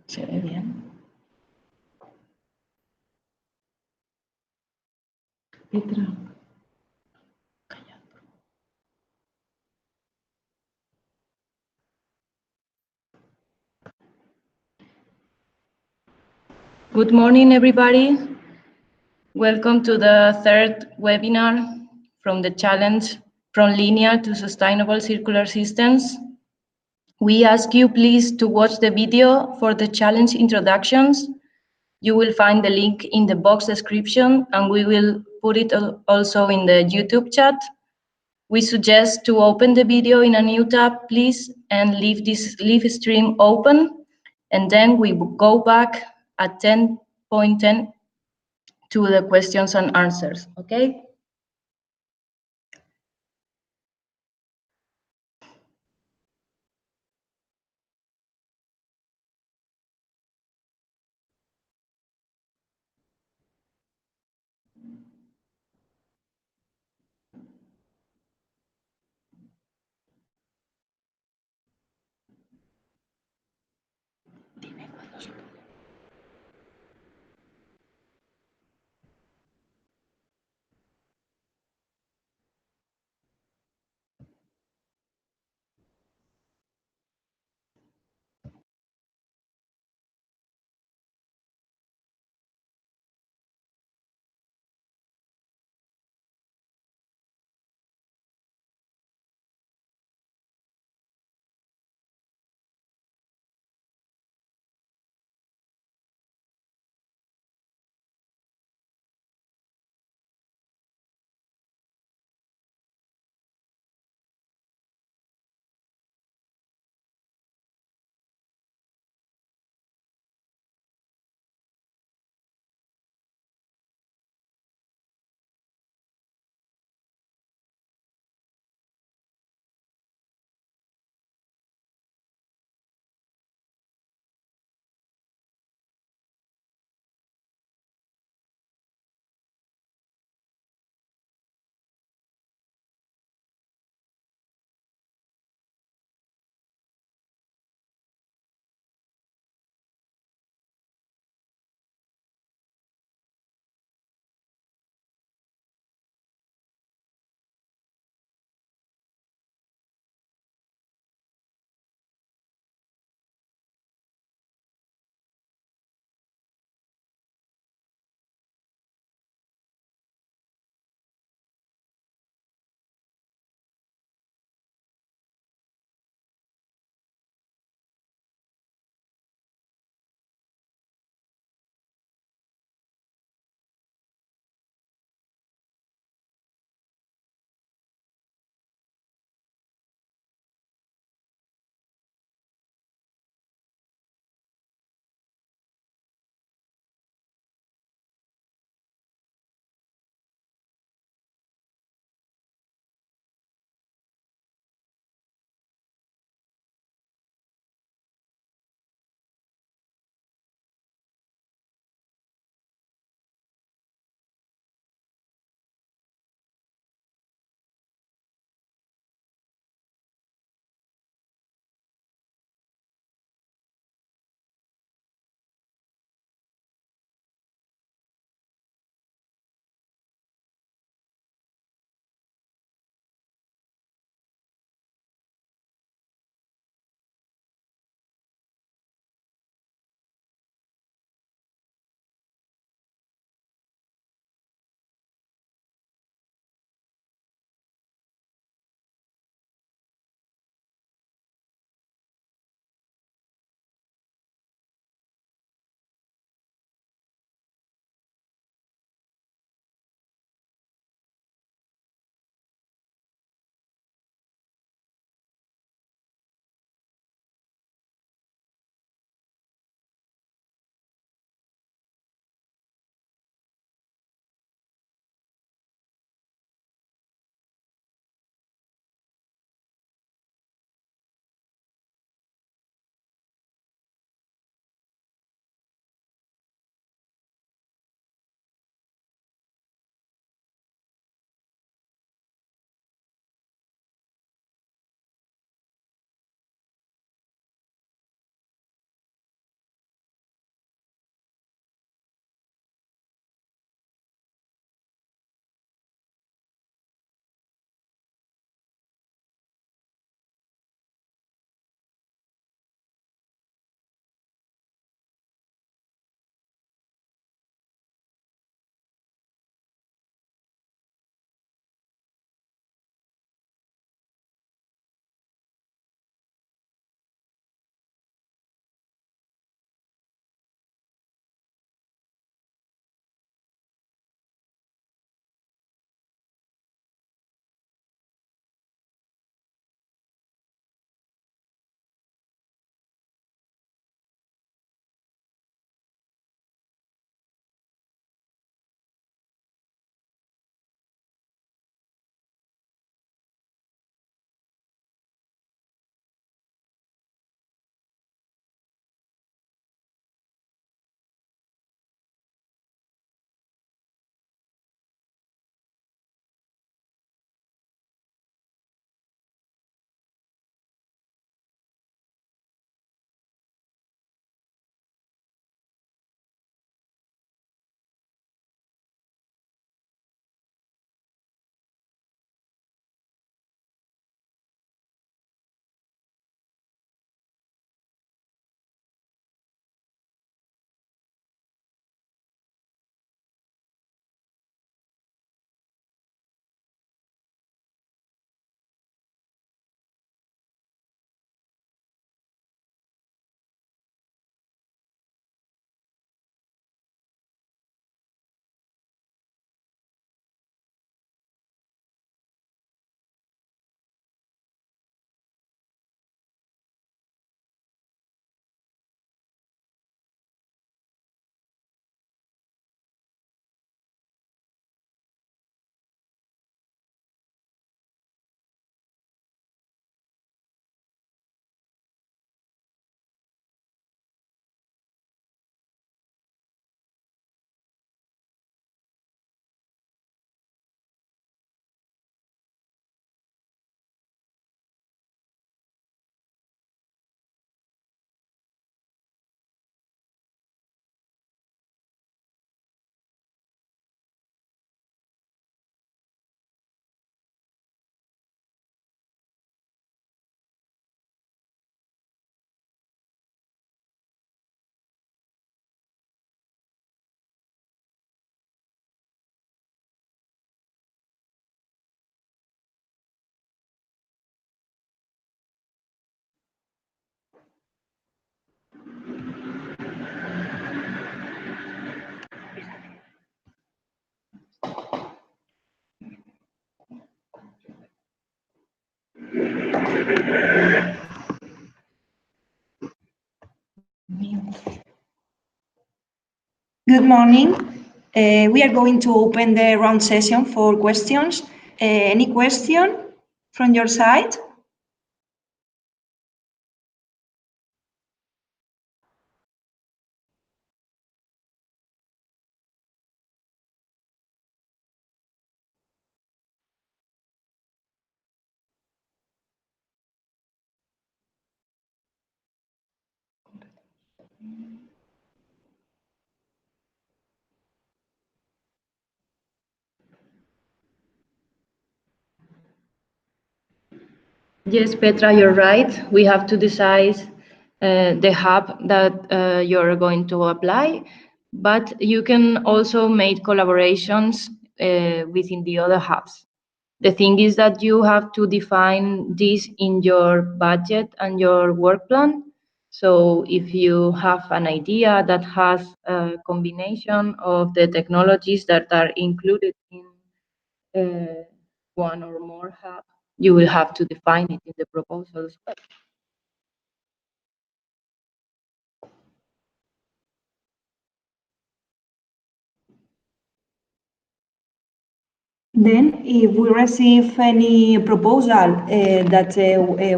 ¿Se ve bien? Petra. Good morning, everybody. Welcome to the third webinar from the challenge From Linear to Sustainable Circular Systems. We ask you please to watch the video for the challenge introductions. You will find the link in the box description, and we will put it also in the YouTube chat. We suggest to open the video in a new tab, please, and leave stream open, and then we will go back at 10:10 to the questions and answers, okay? Good morning. We are going to open the round session for questions. Any question from your side? Yes, Petra, you're right. We have to decide the hub that you're going to apply, but you can also make collaborations within the other hubs. The thing is that you have to define this in your budget and your work plan. So if you have an idea that has a combination of the technologies that are included in one or more hubs, you will have to define it in the proposal as well. Then, if we receive any proposal that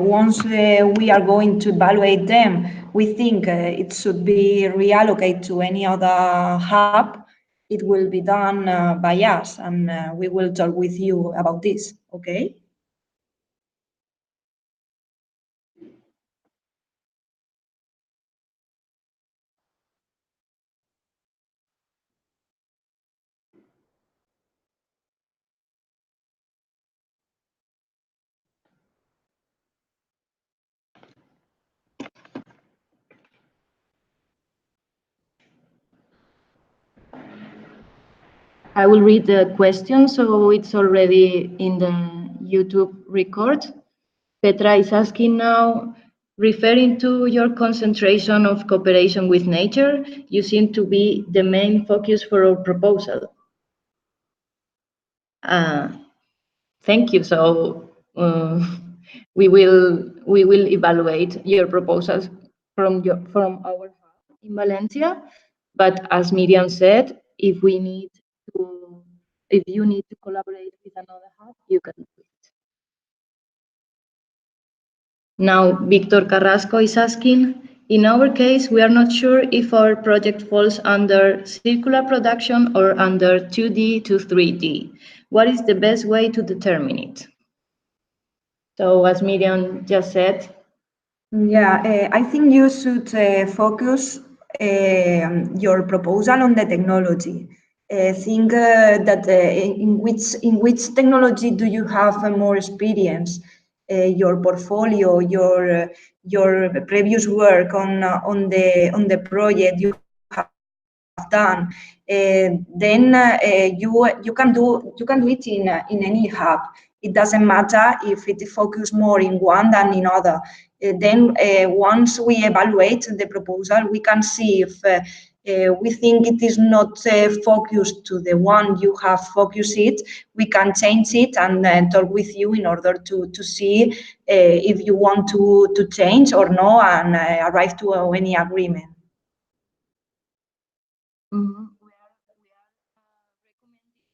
once we are going to evaluate them, we think it should be reallocated to any other hub, it will be done by us, and we will talk with you about this, okay? I will read the question, so it's already in the YouTube record. Petra is asking now, referring to your concentration of cooperation with nature, you seem to be the main focus for our proposal. Thank you. So we will evaluate your proposals from our hub in Valencia. But as Miriam said, if you need to collaborate with another hub, you can do it. Now, Victor Carrasco is asking, in our case, we are not sure if our project falls under circular production or under 2D to 3D. What is the best way to determine it? So as Miriam just said. Yeah, I think you should focus your proposal on the technology. Think that in which technology do you have more experience? Your portfolio, your previous work on the project you have done. Then you can do it in any hub. It doesn't matter if it focus more in one than in other. Then once we evaluate the proposal, we can see if we think it is not focused to the one you have focused it, we can change it and talk with you in order to see if you want to change or no and arrive to any agreement. Mm-hmm. We are recommending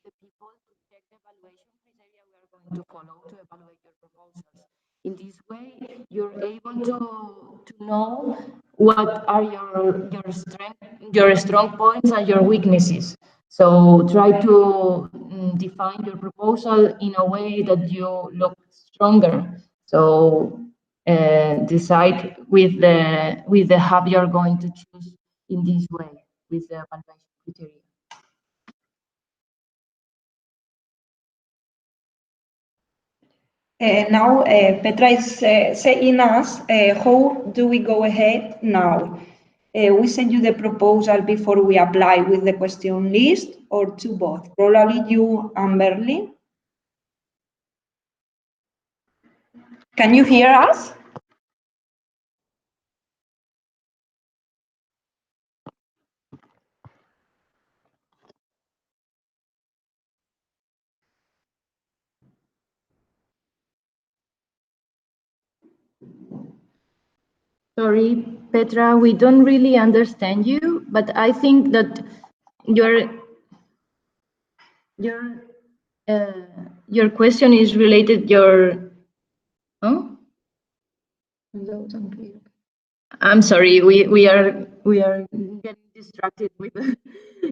the people to check the evaluation criteria we are going to follow to evaluate your proposals. In this way, you're able to know what are your strong points and your weaknesses. So try to define your proposal in a way that you look stronger. So decide with the hub you're going to choose in this way with the evaluation criteria. Now, Petra is saying us, how do we go ahead now? We send you the proposal before we apply with the question list or to both? Probably you and Berlin. Can you hear us? Sorry, Petra, we don't really understand you, but I think that your your question is related your. Oh? I'm sorry, we are getting distracted with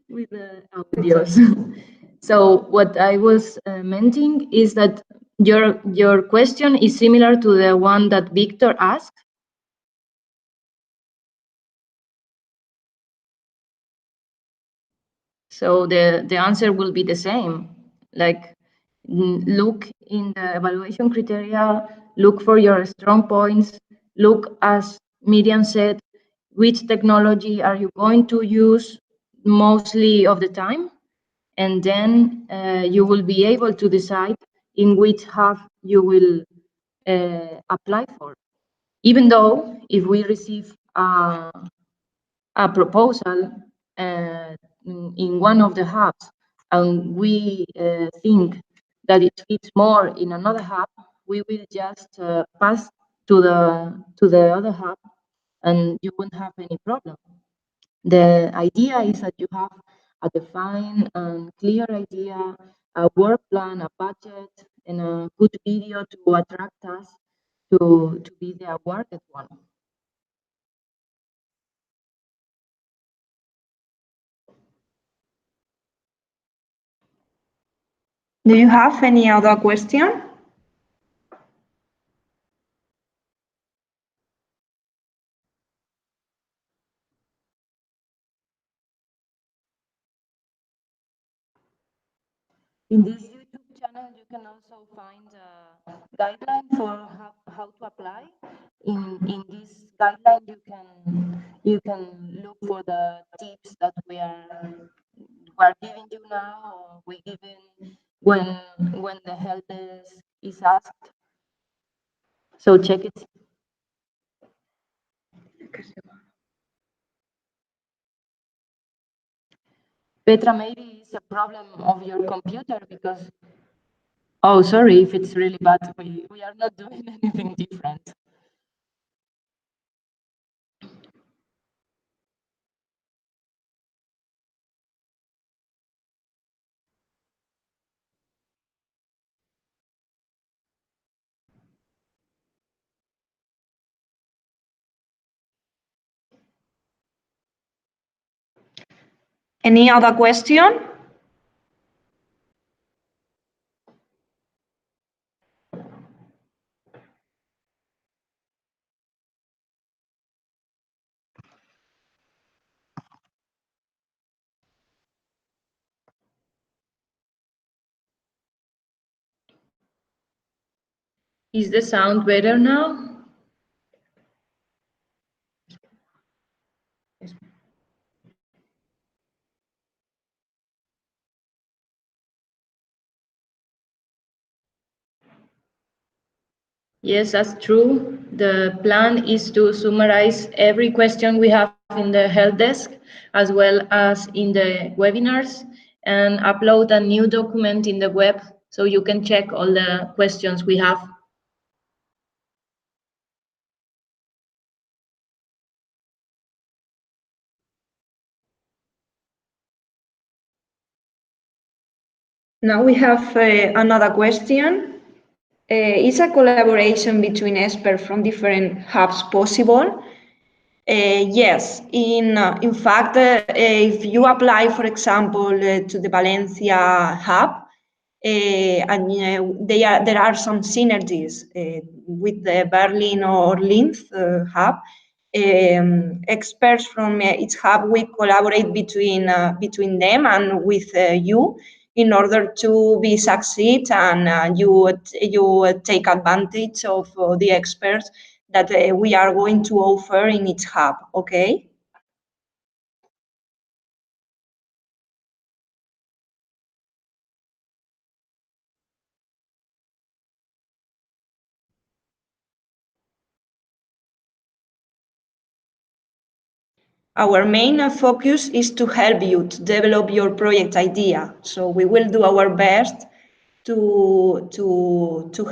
with the audios. So what I was mentioning is that your question is similar to the one that Victor asked. So the answer will be the same. Like, look in the evaluation criteria, look for your strong points, look, as Miriam said, which technology are you going to use mostly of the time, and then you will be able to decide in which hub you will apply for. Even though if we receive a proposal in one of the hubs and we think that it fits more in another hub, we will just pass to the other hub and you won't have any problem. The idea is that you have a defined and clear idea, a work plan, a budget, and a good video to attract us to be the awarded one. Do you have any other question? In this YouTube channel, you can also find a guideline for how to apply. In this guideline, you can look for the tips that we're giving you now, or we given when the help is asked. So check it. Petra, maybe it's a problem of your computer because. Oh, sorry if it's really bad. We are not doing anything different. Any other question? Is the sound better now? Yes, that's true. The plan is to summarize every question we have in the help desk, as well as in the webinars, and upload a new document in the web so you can check all the questions we have. Now we have another question. Is a collaboration between experts from different hubs possible? Yes, in fact, if you apply, for example, to the Valencia hub, and there are some synergies with the Berlin or Linz hub. Experts from each hub, we collaborate between them and with you in order to be succeed, and you take advantage of the experts that we are going to offer in each hub. Okay. Our main focus is to help you to develop your project idea. So we will do our best to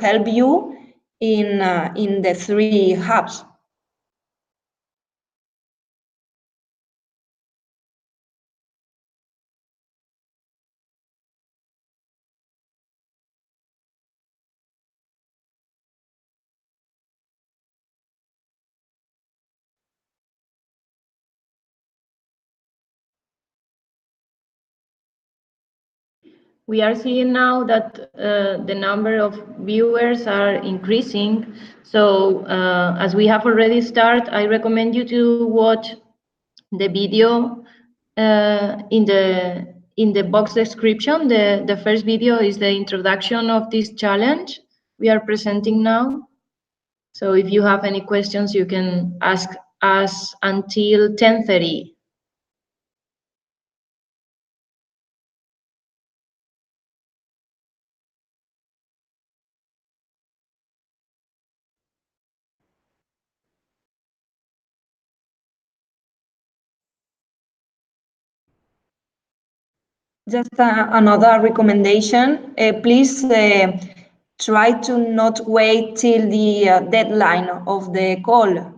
help you in the three hubs. We are seeing now that the number of viewers are increasing. So as we have already started, I recommend you to watch the video in the box description. The first video is the introduction of this challenge we are presenting now. So if you have any questions, you can ask us until 10:30. Just another recommendation, please try to not wait till the deadline of the call.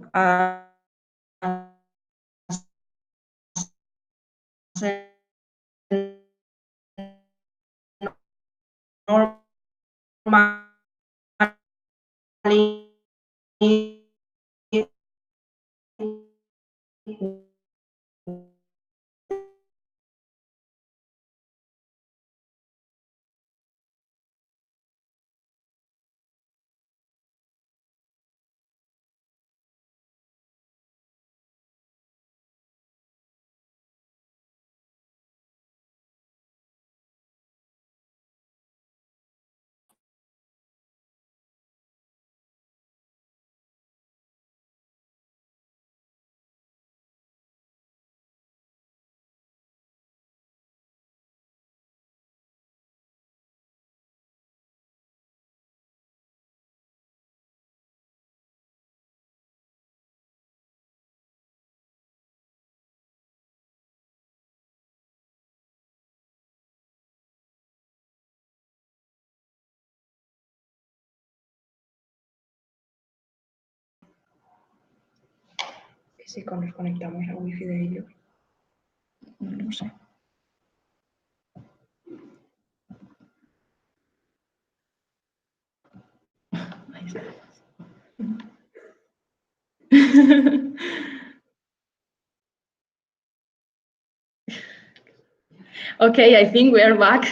Si nos conectamos al wifi de ellos. No lo sé. Okay, I think we are back.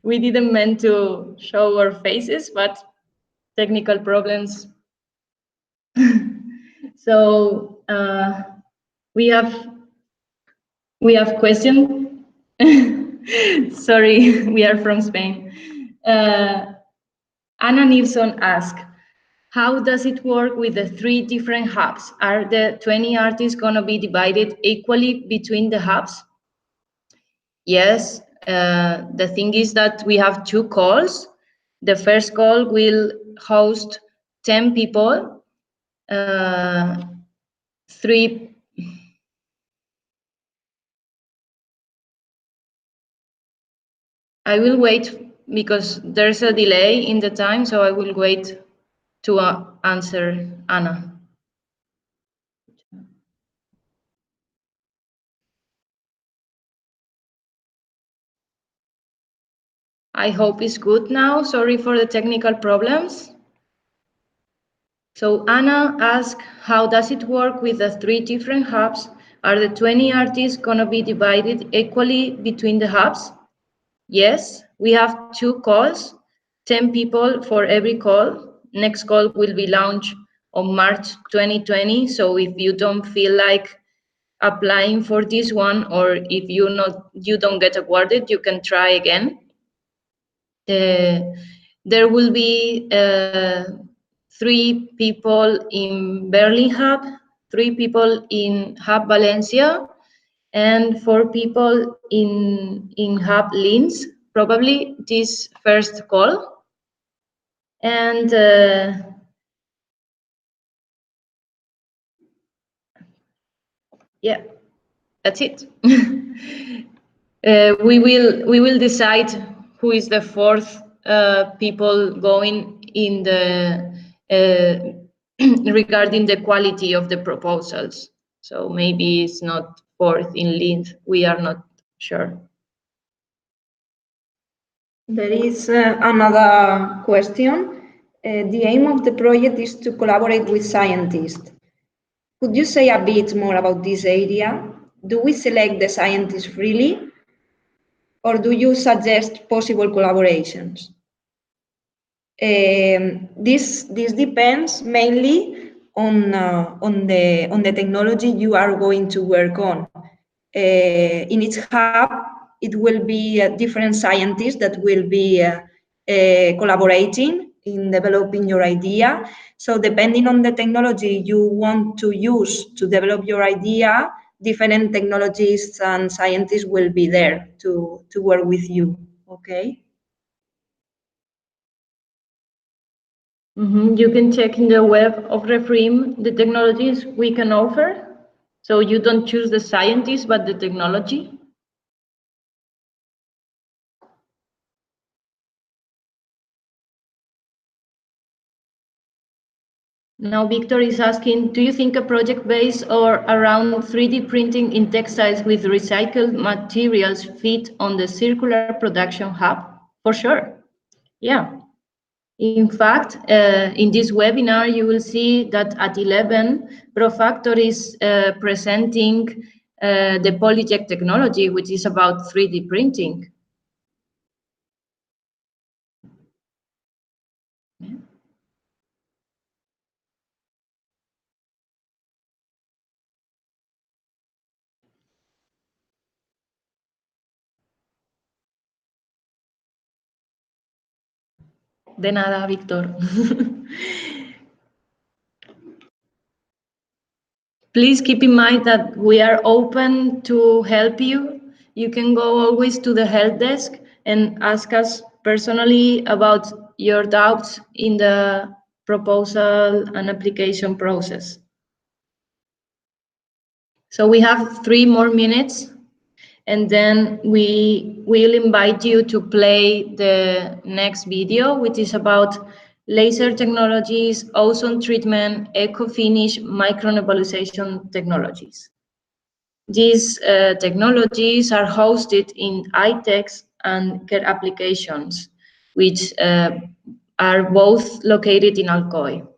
We didn't mean to show our faces, but technical problems. So we have question. Sorry, we are from Spain. Anna Nilsson asked, how does it work with the 3 different hubs? Are the 20 artists going to be divided equally between the hubs? Yes, the thing is that we have 2 calls. The first call will host 10 people, 3. I will wait because there's a delay in the time, so I will wait to answer Anna. I hope it's good now. Sorry for the technical problems. So Anna asked, how does it work with the 3 different hubs? Are the 20 artists going to be divided equally between the hubs? Yes, we have 2 calls, 10 people for every call. Next call will be launched on March 2020. So if you don't feel like applying for this one, or if you don't get awarded, you can try again. There will be 3 people in Berlin Hub, 3 people in Hub Valencia, and 4 people in Hub Linz, probably this first call. And yeah, that's it. We will decide who is the 4th people going in the regarding the quality of the proposals. So maybe it's not 4th in Linz. We are not sure. There is another question. The aim of the project is to collaborate with scientists. Could you say a bit more about this area? Do we select the scientists freely? or do you suggest possible collaborations? This depends mainly on the technology you are going to work on. In each hub, it will be different scientists that will be collaborating in developing your idea. So depending on the technology you want to use to develop your idea, different technologists and scientists will be there to work with you, okay? You can check in the web of Re-FREAM the technologies we can offer. So you don't choose the scientist, but the technology. Now Victor is asking, do you think a project based or around 3D printing in textiles with recycled materials fit on the circular production hub? For sure, yeah. In fact, in this webinar, you will see that at 11, ProFactor is presenting the Polyjet technology, which is about 3D printing. De nada, Víctor. Please keep in mind that we are open to help you. You can go always to the help desk and ask us personally about your doubts in the proposal and application process. So we have 3 more minutes, and then we will invite you to play the next video, which is about laser technologies, ozone treatment, ECOFinish, micro-nebulization technologies. These technologies are hosted in iTex and CARE applications, which are both located in Alcoy.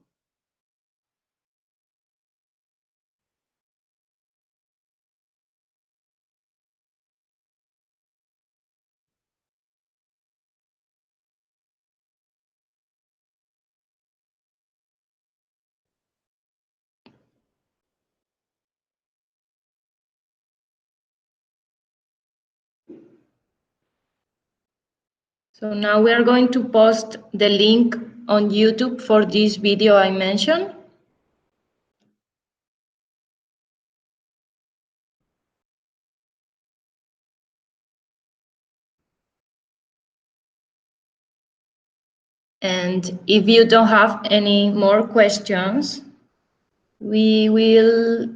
So now we are going to post the link on YouTube for this video I mentioned. And if you don't have any more questions, we will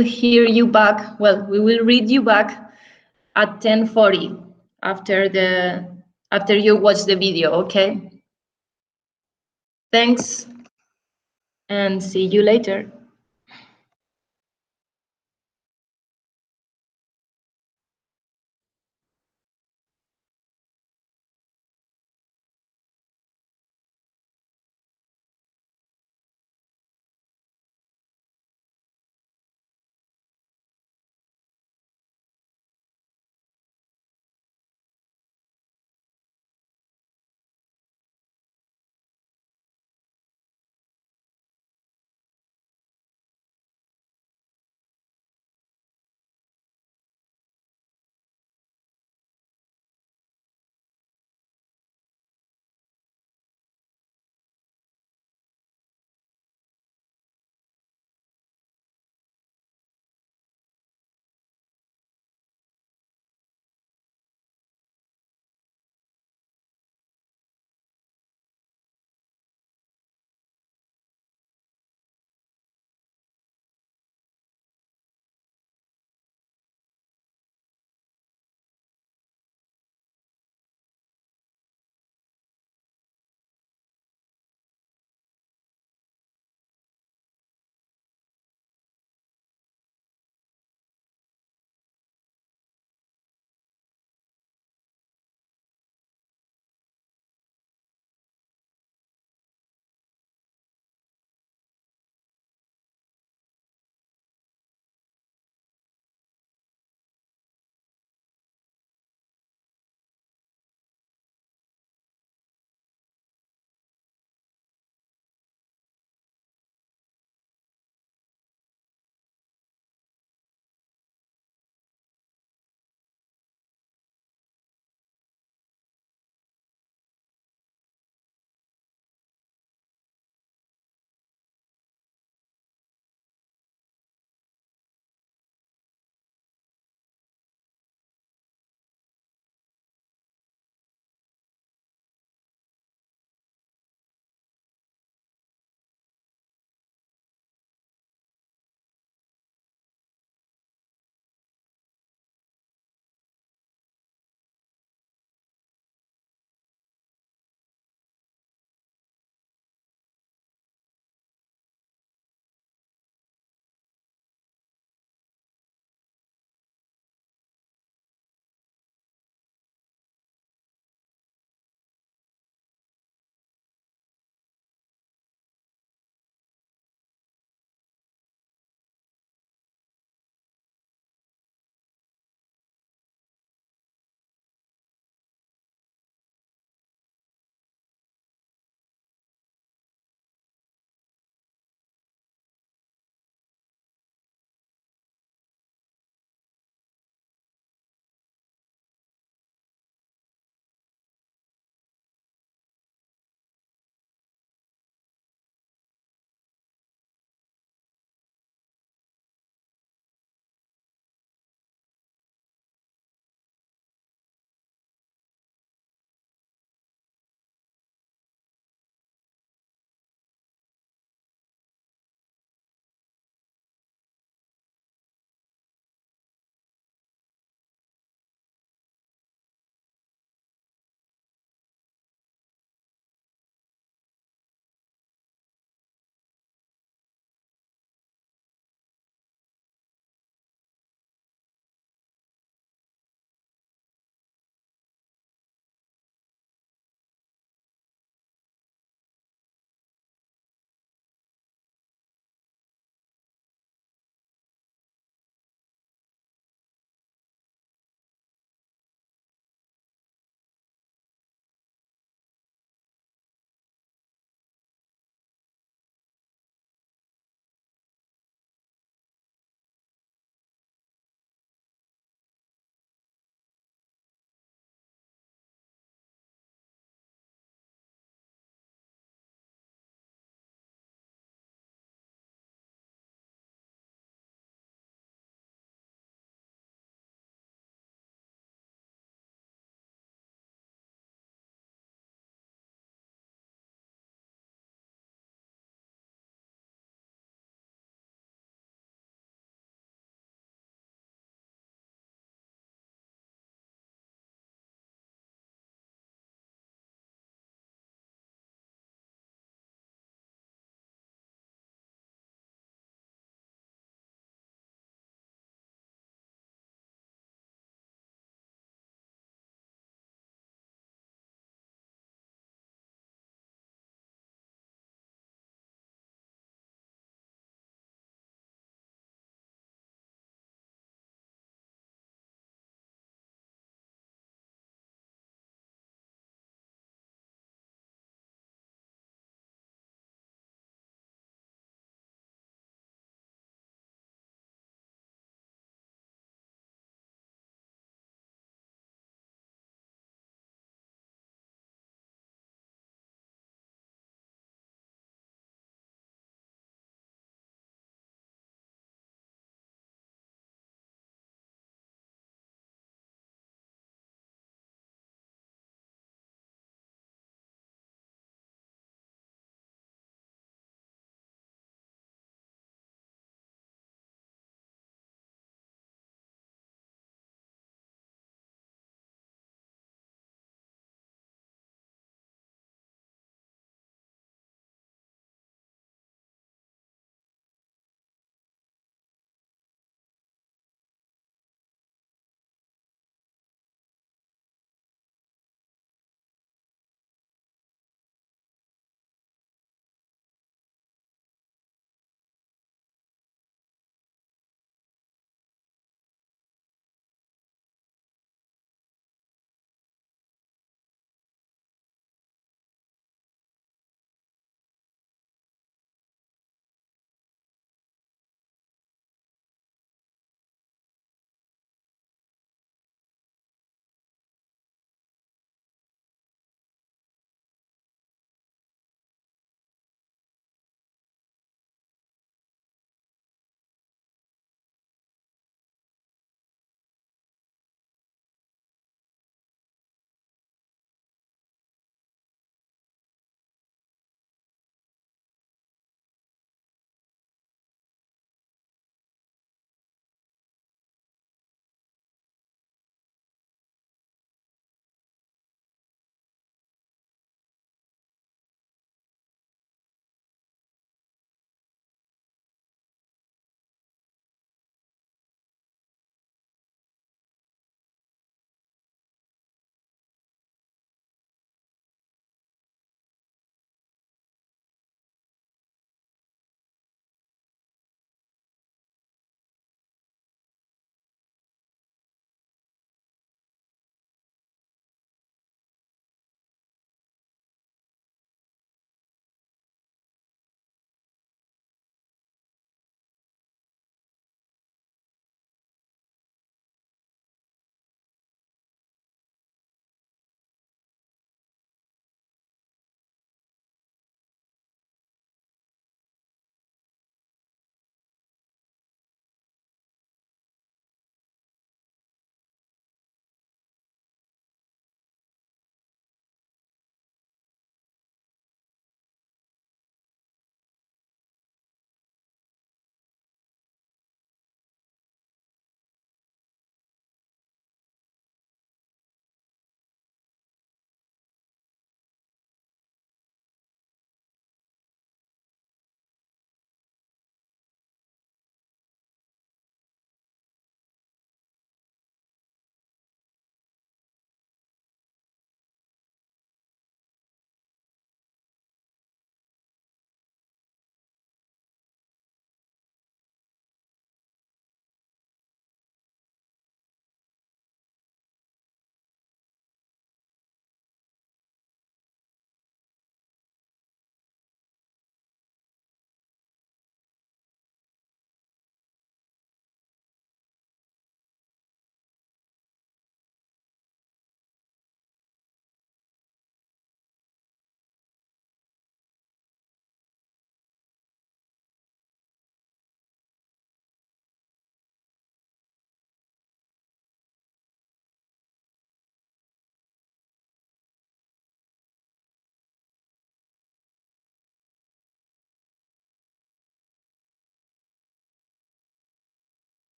hear you back. Well, we will read you back at 10:40 after you watch the video, okay? Thanks, and see you later.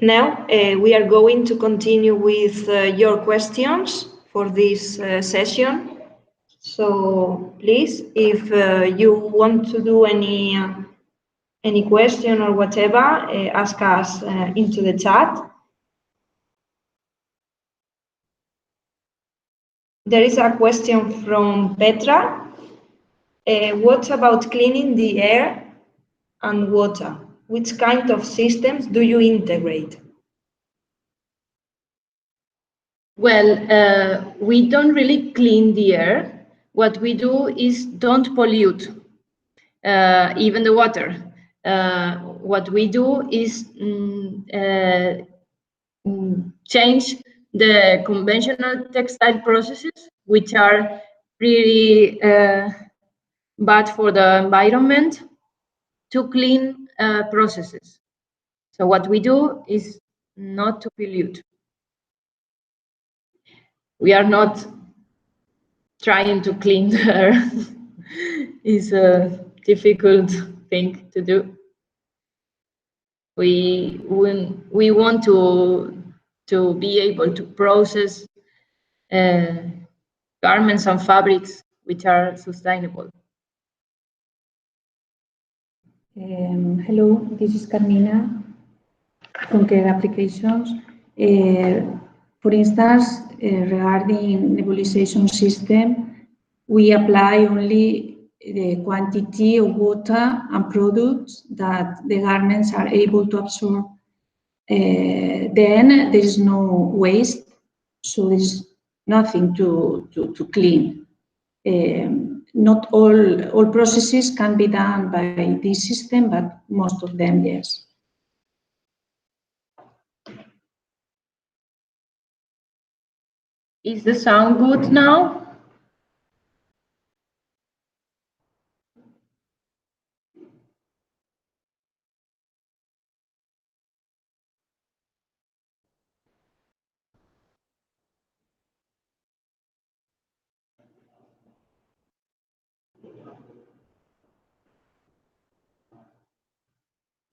Now we are going to continue with your questions for this session. So please, if you want to do any question or whatever, ask us into the chat. There is a question from Petra. What about cleaning the air and water? Which kind of systems do you integrate? Well, we don't really clean the air. What we do is don't pollute even the water. What we do is change the conventional textile processes, which are really bad for the environment, to clean processes. So what we do is not to pollute. We are not trying to clean the air. It's a difficult thing to do. We want to be able to process garments and fabrics which are sustainable. Hello, this is Carmina from Care Applications. For instance, regarding nebulization system, we apply only the quantity of water and products that the garments are able to absorb. Then there is no waste, so there is nothing to clean. Not all processes can be done by this system, but most of them, yes. Is the sound good now?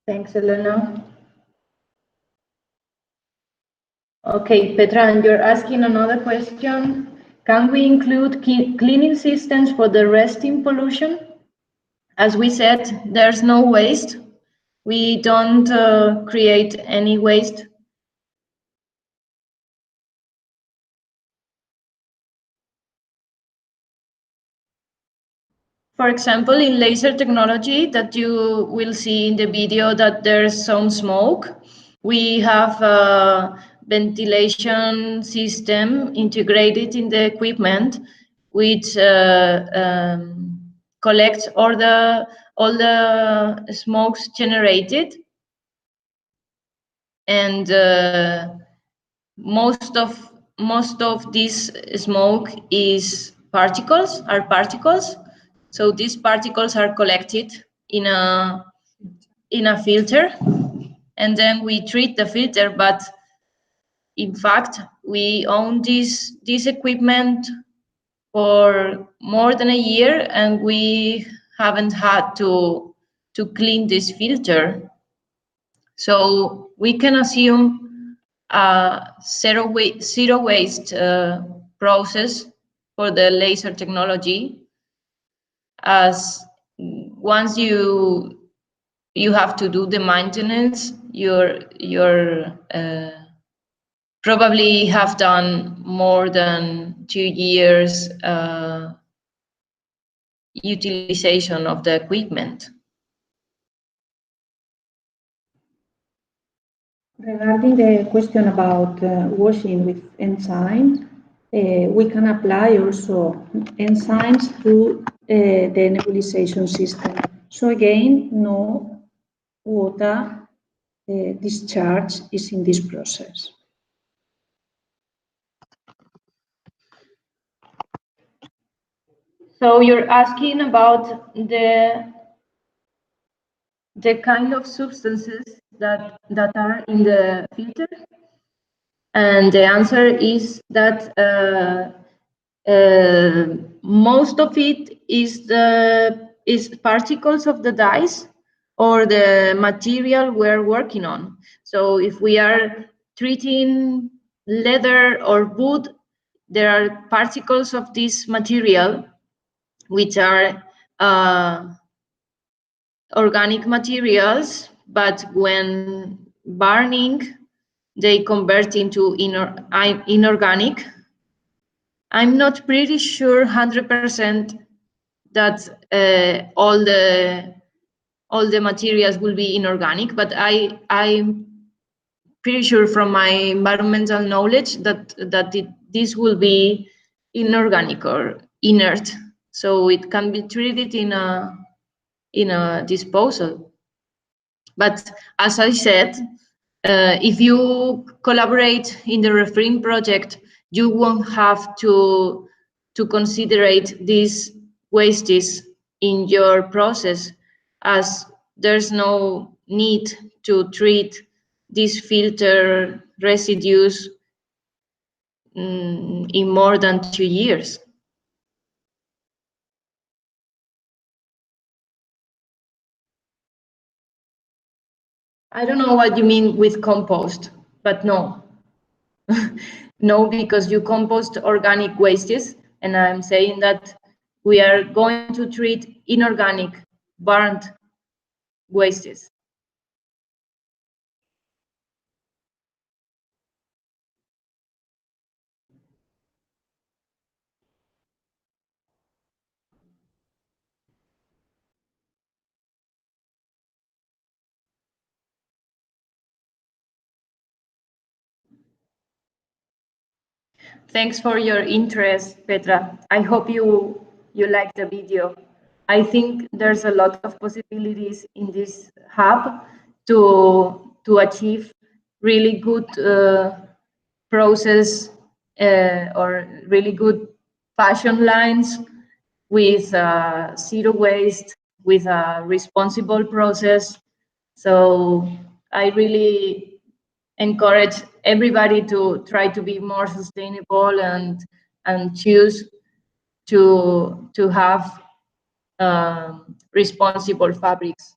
Thanks, Elena. Okay, Petra, and you're asking another question. Can we include cleaning systems for the resting pollution? As we said, there's no waste. We don't create any waste. For example, in laser technology that you will see in the video that there's some smoke, we have a ventilation system integrated in the equipment which collects all the smokes generated, and most of this smoke is particles. So these particles are collected in a filter, and then we treat the filter. But in fact, we own this equipment for more than a year, and we haven't had to clean this filter. So we can assume a zero waste process for the laser technology, as once you have to do the maintenance, you're probably have done more than 2 years utilization of the equipment. Regarding the question about washing with enzymes, we can apply also enzymes to the nebulization system. So again, no water discharge is in this process. So you're asking about the kind of substances that are in the filter, and the answer is that most of it is is particles of the dies or the material we're working on. So if we are treating leather or wood, there are particles of this material which are organic materials, but when burning, they convert into inorganic. I'm not pretty sure 100% that all the materials will be inorganic, but I'm pretty sure from my environmental knowledge that this will be inorganic or inert, so it can be treated in a disposal. But as I said, if you collaborate in the Re-FREAM project, you won't have to consider these wastes in your process, as there's no need to treat these filter residues in more than 2 years. I don't know what you mean with compost, but no. No, because you compost organic wastes, and I'm saying that we are going to treat inorganic burnt wastes. Thanks for your interest, Petra. I hope you like the video. I think there's a lot of possibilities in this hub to achieve really good process or really good fashion lines with zero waste, with a responsible process. So I really encourage everybody to try to be more sustainable and choose to have responsible fabrics.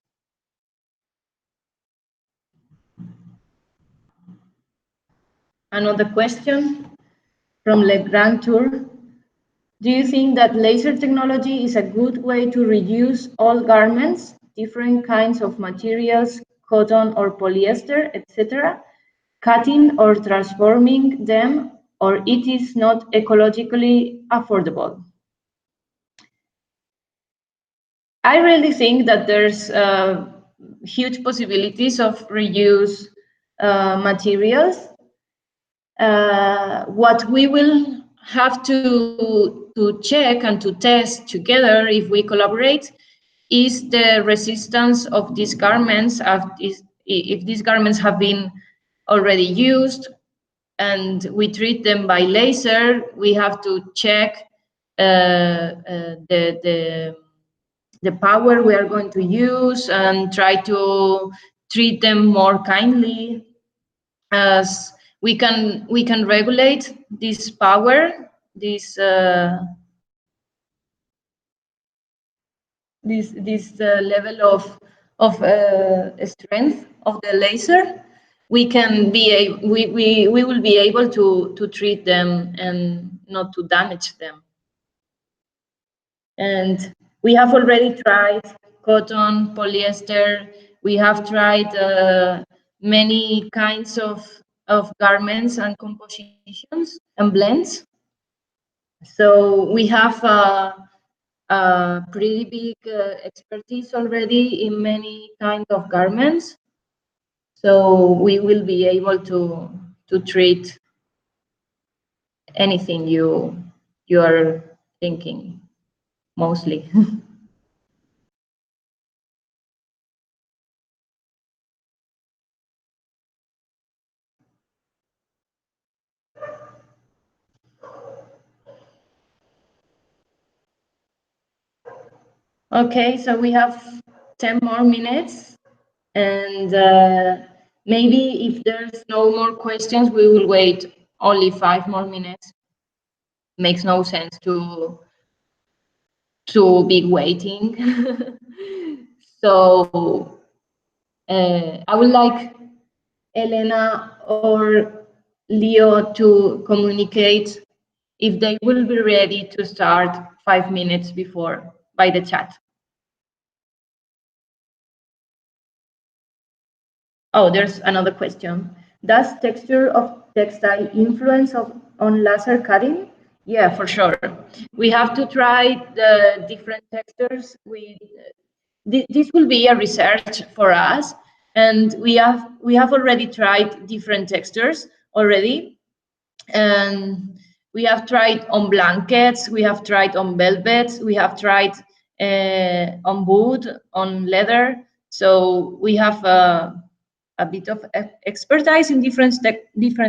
Another question from Le Grand Tour. Do you think that laser technology is a good way to reuse all garments, different kinds of materials, cotton or polyester, etc., cutting or transforming them, or it is not ecologically affordable? I really think that there's huge possibilities of reuse materials. What we will have to check and to test together if we collaborate is the resistance of these garments, if these garments have been already used and we treat them by laser. We have to check the power we are going to use and try to treat them more kindly, as we can regulate this power, this level of strength of the laser. We can be we will be able to treat them and not to damage them. And we have already tried cotton, polyester. We have tried many kinds of garments and compositions and blends. So we have a pretty big expertise already in many kinds of garments. So we will be able to treat anything you are thinking, mostly. Okay, so we have 10 more minutes, and maybe if there's no more questions, we will wait only 5 more minutes. Makes no sense to too big waiting. So I would like Elena or Leo to communicate if they will be ready to start 5 minutes before by the chat. Oh, there's another question. Does texture of textile influence on laser cutting? Yeah, for sure. We have to try the different textures. This will be a research for us, and we have already tried different textures already, and we have tried on blankets, we have tried on velvets, we have tried on wood, on leather. So we have a bit of expertise in different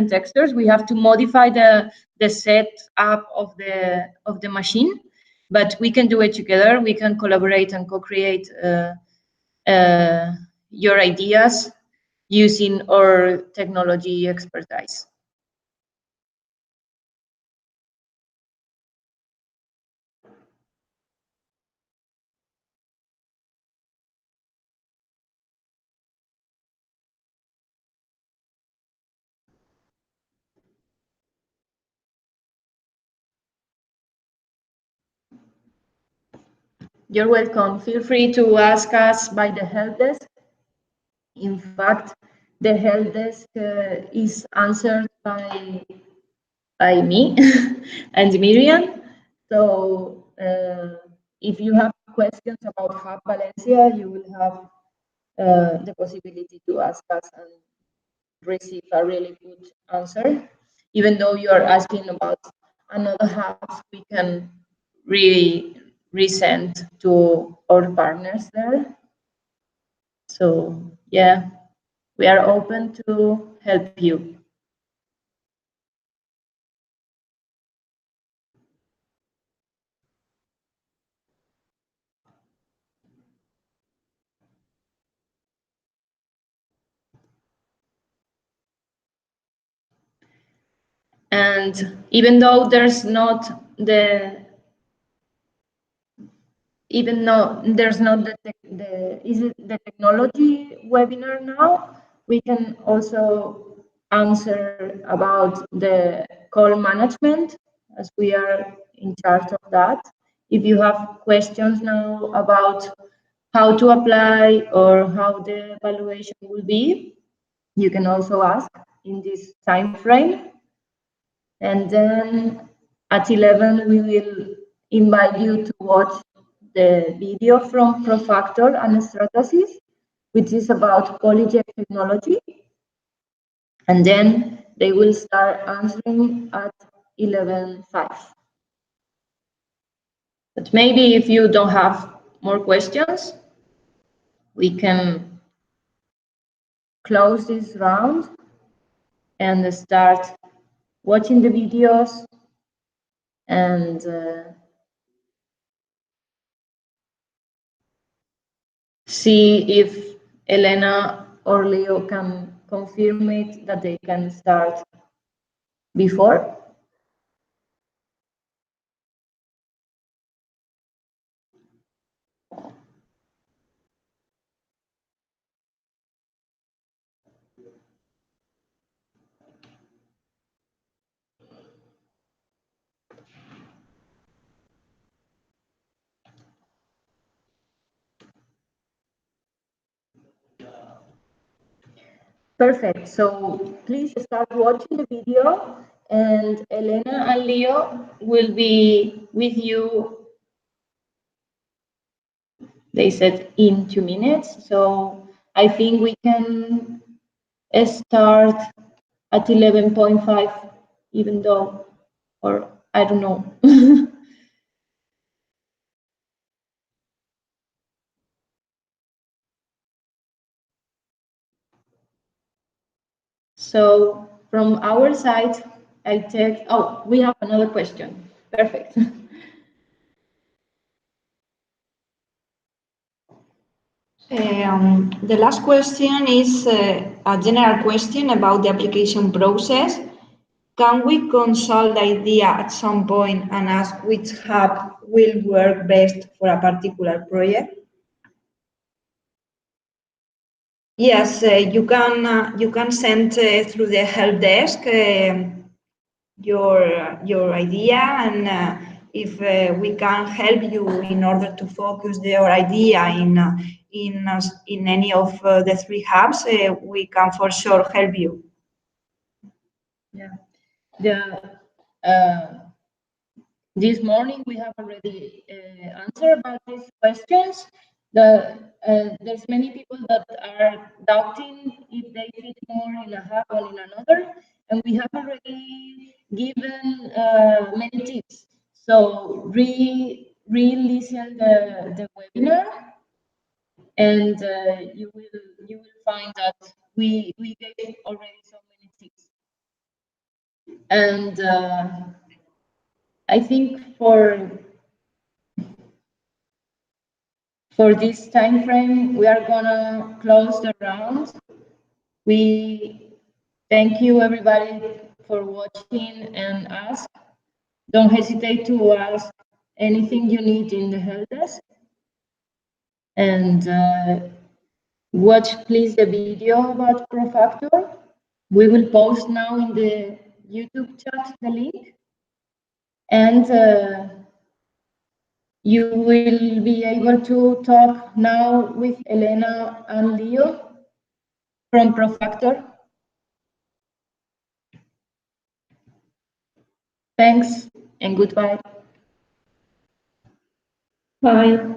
textures. We have to modify the setup of the machine, but we can do it together. We can collaborate and co-create your ideas using our technology expertise. You're welcome. Feel free to ask us by the help desk. In fact, the help desk is answered by me and Miriam. So if you have questions about Hub Valencia, you will have the possibility to ask us and receive a really good answer. Even though you are asking about another hub, we can resend to our partners there. So yeah, we are open to help you. And even though there's not the the technology webinar now, we can also answer about the call management, as we are in charge of that. If you have questions now about how to apply or how the evaluation will be, you can also ask in this time frame. And then at 11, we will invite you to watch the video from Profactor and Stratasys, which is about Polyjet Technology. And then they will start answering at 11:05. But maybe if you don't have more questions, we can close this round and start watching the videos and see if Elena or Leo can confirm it that they can start before. Perfect. So please start watching the video, and Elena and Leo will be with you. They said in 2 minutes. So I think we can start at 11:05, even though, or I don't know. So from our side, I take, oh, we have another question. Perfect. The last question is a general question about the application process. Can we consult the idea at some point and ask which hub will work best for a particular project? Yes, you can send through the help desk your idea, and if we can help you in order to focus your idea in any of the three hubs, we can for sure help you. Yeah. This morning we have already answered about these questions. There's many people that are doubting if they fit more in a hub or in another, and we have already given many tips. So re-listen the webinar, and you will find that we gave already so many tips. And I think for this time frame, we are gonna close the round. We thank you everybody for watching and ask. Don't hesitate to ask anything you need in the help desk. And watch please the video about Profactor. We will post now in the YouTube chat the link. And you will be able to talk now with Elena and Leo from Profactor. Thanks and goodbye. Bye.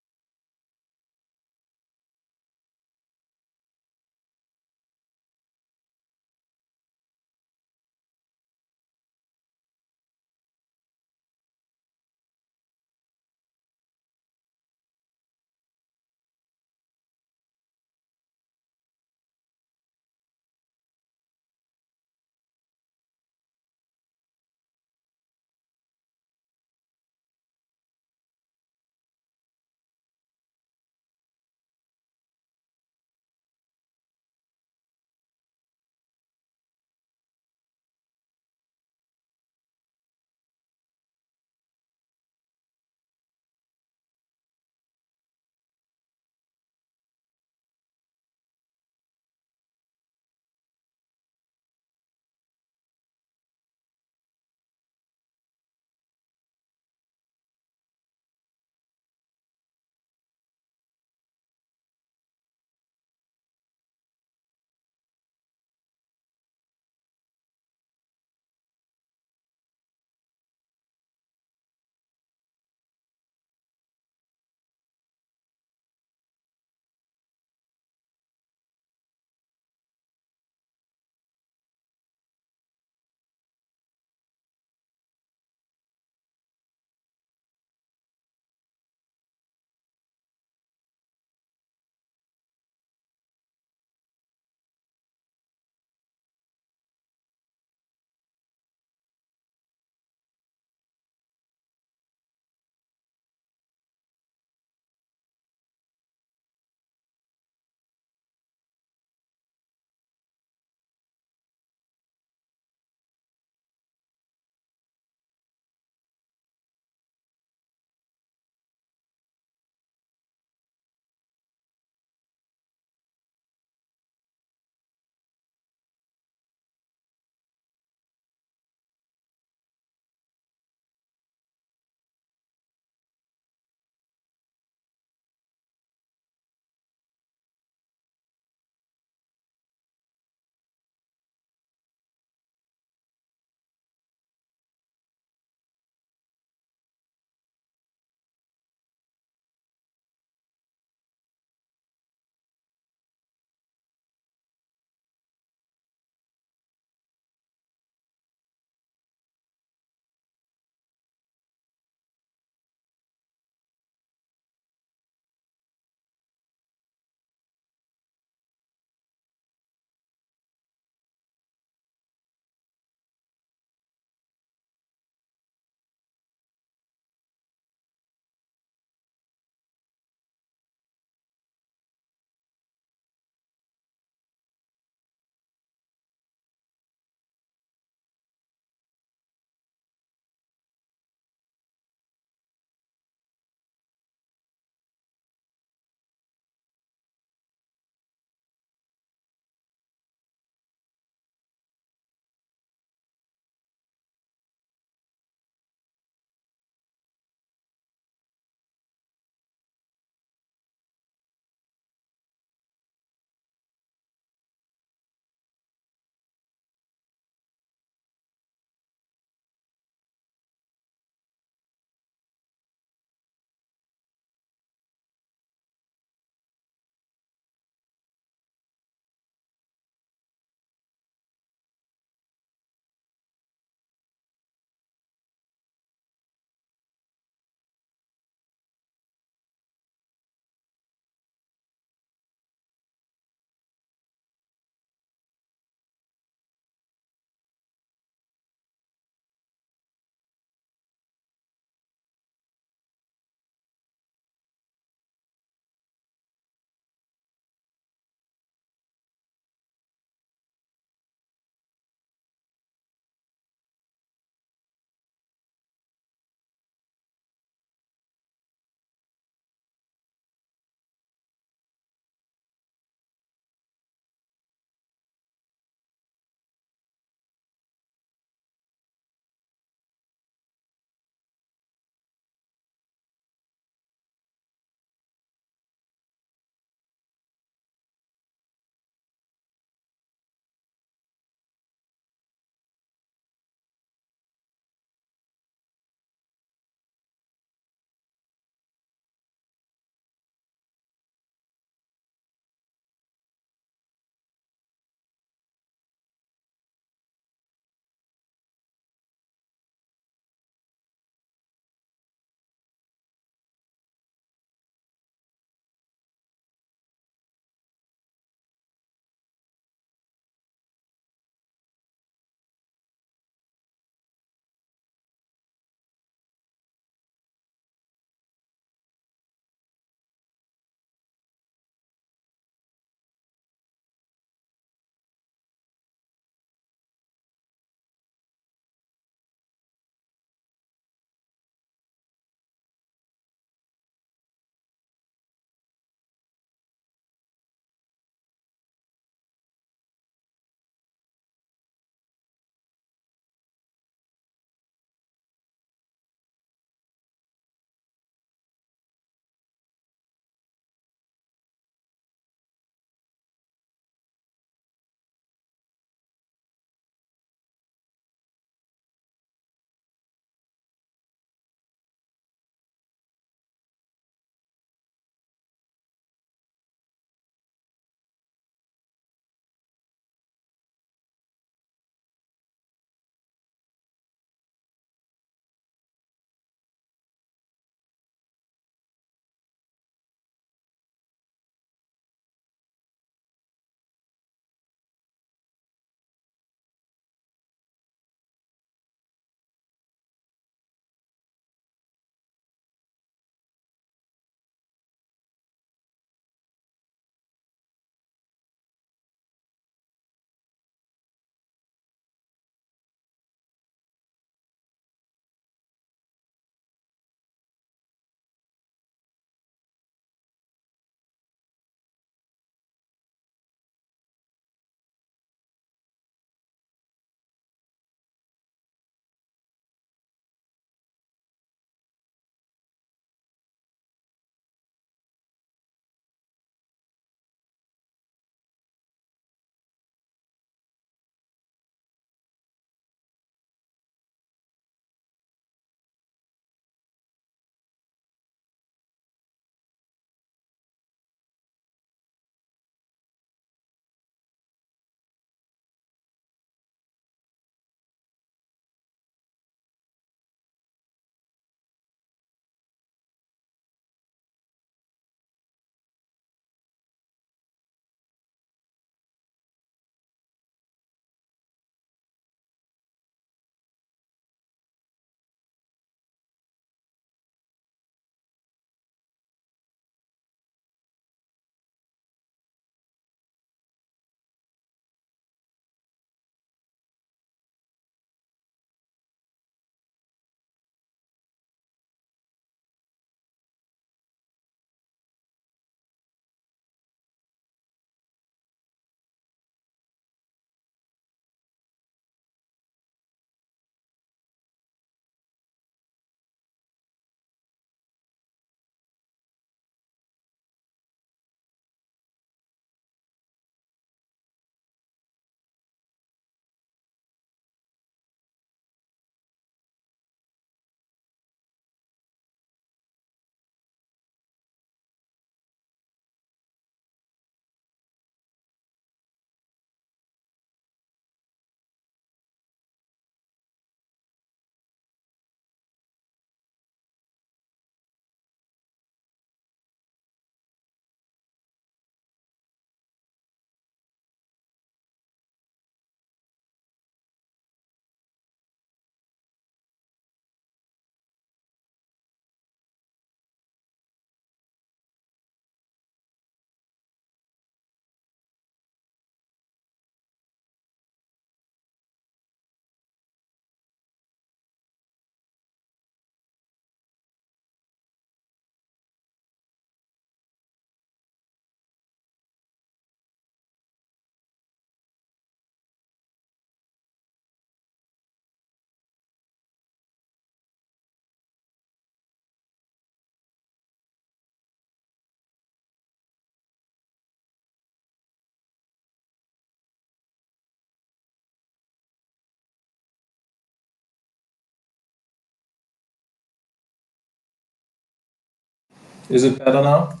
Is it better now?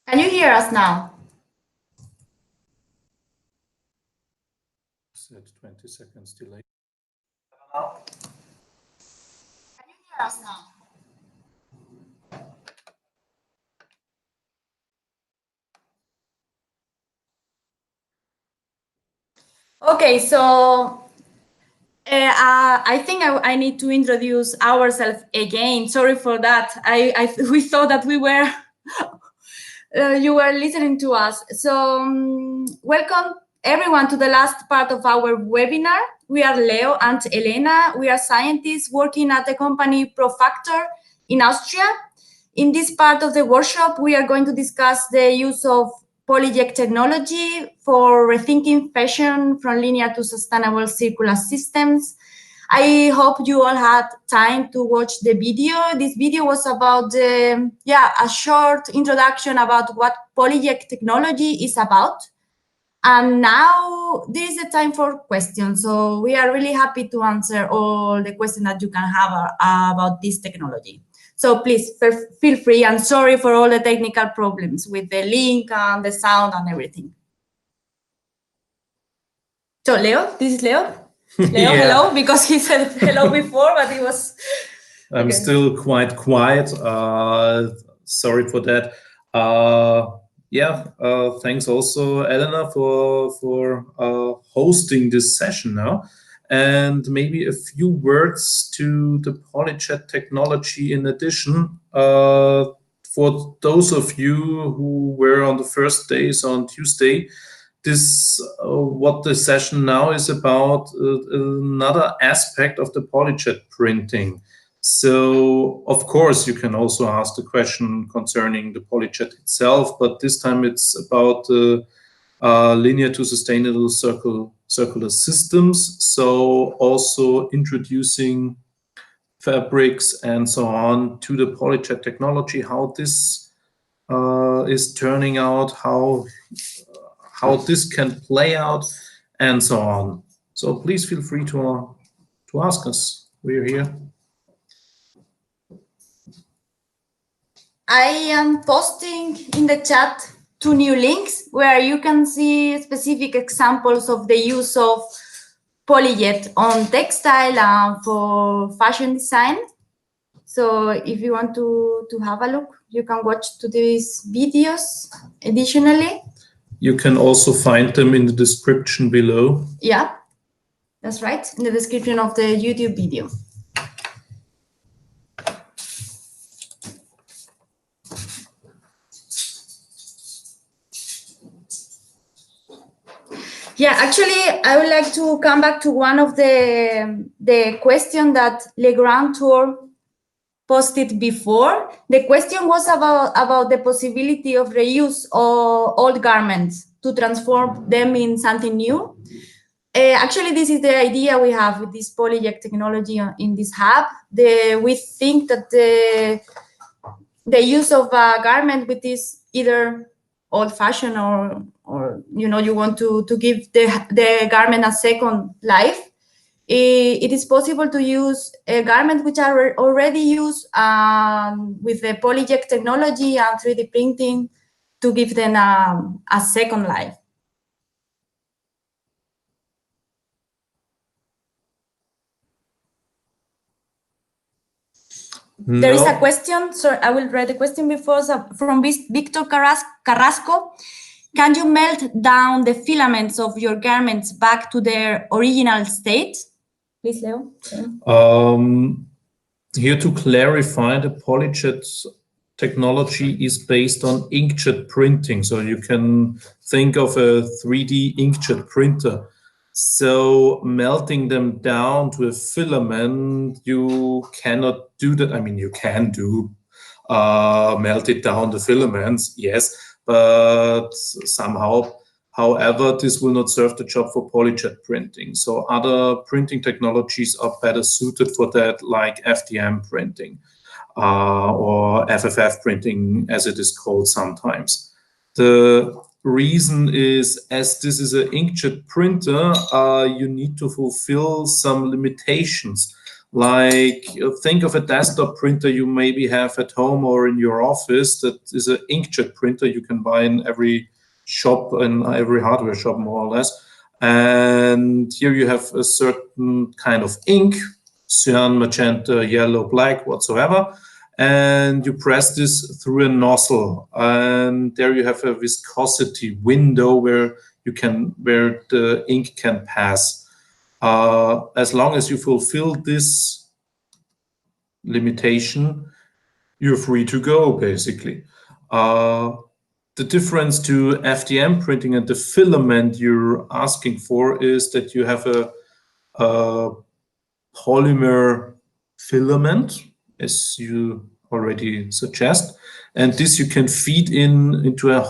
Can you hear us now? Said 20 seconds delay. Can you hear us now? Okay, so I think I need to introduce ourselves again. Sorry for that. We thought that we were you were listening to us. So welcome everyone to the last part of our webinar. We are Leo and Elena. We are scientists working at the company Profactor in Austria. In this part of the workshop, we are going to discuss the use of Polyjet Technology for rethinking fashion from linear to sustainable circular systems. I hope you all had time to watch the video. This video was about a short introduction about what Polyjet Technology is about. And now there is a time for questions. So we are really happy to answer all the questions that you can have about this technology. So please feel free, and sorry for all the technical problems with the link and the sound and everything. So Leo, this is Leo. Leo, Yeah. hello, because he said hello before, but he was... I'm Okay. still quite quiet. Sorry for that. Thanks also, Elena, for hosting this session now. And maybe a few words to the Polyjet Technology in addition. For those of you who were on the first days on Tuesday, this what the session now is about, another aspect of the Polyjet printing. So, of course, you can also ask the question concerning the Polyjet itself, but this time it's about linear to sustainable circular systems. So also introducing fabrics and so on to the Polyjet technology, how this is turning out, how this can play out, and so on. So please feel free to ask us. We're here. I am posting in the chat 2 new links where you can see specific examples of the use of Polyjet on textile and for fashion design. So if you want to have a look, you can watch to these videos additionally. You can also find them in the description below. Yeah, that's right, in the description of the YouTube video. Yeah, actually, I would like to come back to one of the question that Legrand Tour posted before. The question was about the possibility of reuse of old garments to transform them in something new. Actually, this is the idea we have with this Polyjet technology in this hub. We think that the use of a garment which is either old-fashioned or you want to give the garment a second life, it is possible to use a garment which are already used with the Polyjet technology and 3D printing to give them a second life. No. There is a question, so I will read the question before, from Victor Carrasco. Can you melt down the filaments of your garments back to their original state? Please, Leo. Here to clarify, the Polyjet technology is based on inkjet printing. So you can think of a 3D inkjet printer. So melting them down to a filament, you cannot do that. I mean, you can do melt it down the filaments, yes, but somehow, however, this will not serve the job for Polyjet printing. So other printing technologies are better suited for that, like FDM printing or FFF printing, as it is called sometimes. The reason is, as this is an inkjet printer, you need to fulfill some limitations. Like, think of a desktop printer you maybe have at home or in your office. That is an inkjet printer you can buy in every shop, in every hardware shop, more or less. And here you have a certain kind of ink, cyan, magenta, yellow, black, whatsoever. And you press this through a nozzle, and there you have a viscosity window where the ink can pass. As long as you fulfill this limitation, you're free to go, basically. The difference to FDM printing and the filament you're asking for is that you have a polymer filament, as you already suggest, and this you can feed into a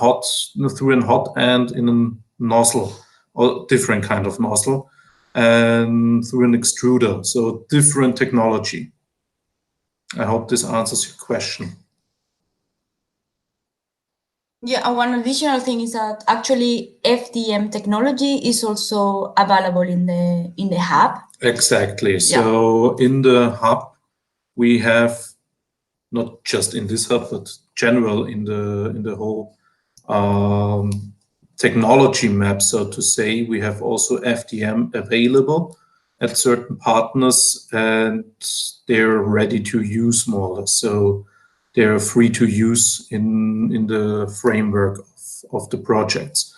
through a hot end in a nozzle, or different kind of nozzle, and through an extruder. So different technology. I hope this answers your question. Yeah, one additional thing is that actually FDM technology is also available in the hub. Exactly. Yeah. So in the hub, we have, not just in this hub, but general in the whole technology map, so to say, we have also FDM available at certain partners, and they're ready to use, more or less. So they're free to use in the framework of the projects.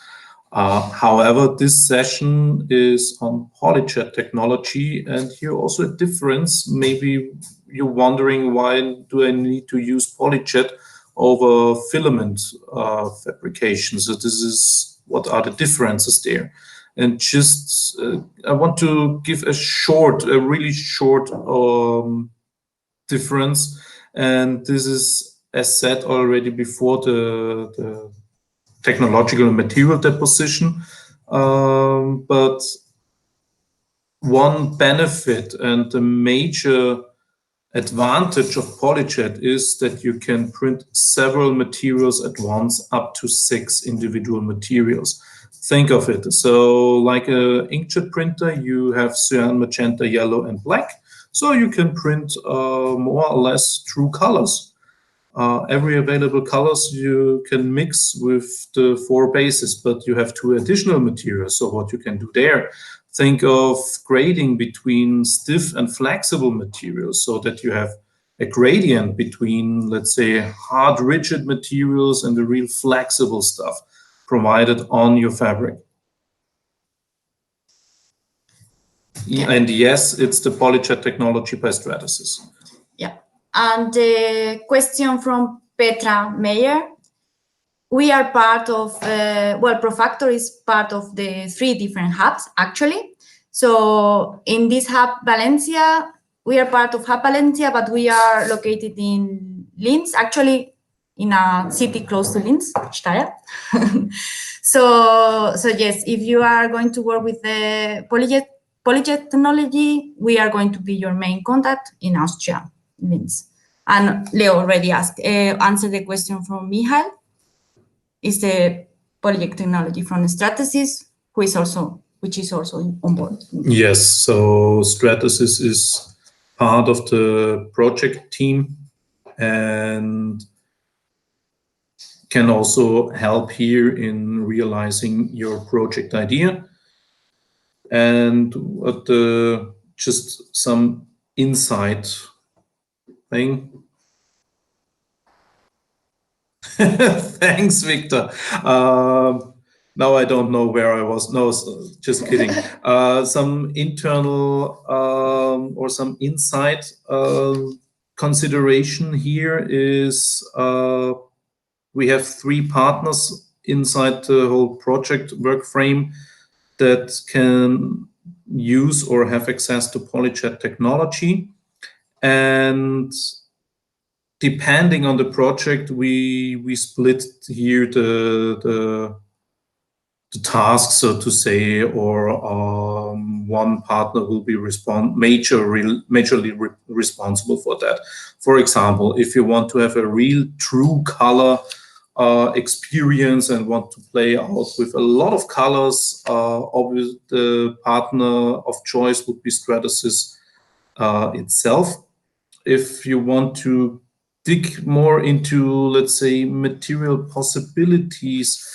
However, this session is on Polyjet Technology, and here also a difference. Maybe you're wondering, why do I need to use Polyjet over filament fabrication? So this is, what are the differences there? And just I want to give a really short difference, and this is, as said already before, the technological and material deposition. But one benefit and the major advantage of Polyjet is that you can print several materials at once, up to 6 individual materials. Think of it. So like an inkjet printer, you have cyan, magenta, yellow, and black. So you can print more or less true colors. Every available colors you can mix with the 4 bases, but you have 2 additional materials. So what you can do there, think of grading between stiff and flexible materials, so that you have a gradient between, let's say, hard, rigid materials and the real flexible stuff provided on your fabric. Yeah. And yes, it's the Polyjet technology by Stratasys. Yeah. And the question from Petra Meyer. We are part of, well, Profactor is part of the 3 different hubs, actually. So in this hub, Valencia, we are part of Hub Valencia, but we are located in Linz, actually in a city close to Linz, Steyr. So yes, if you are going to work with the Polyjet Technology, we are going to be your main contact in Austria, Linz. And Leo already answered the question from Michael. Is the Polyjet Technology from Stratasys, which is also on board. Yes, so Stratasys is part of the project team and can also help here in realizing your project idea. And just some insight thing. Thanks, Victor. Now I don't know where I was. No, just kidding. Some internal or some insight consideration here is we have 3 partners inside the whole project work frame that can use or have access to Polyjet technology. And depending on the project, we split here the task, so to say, or one partner will be majorly responsible for that. For example, if you want to have a real true color experience and want to play out with a lot of colors, obviously the partner of choice would be Stratasys itself. If you want to dig more into, let's say, material possibilities,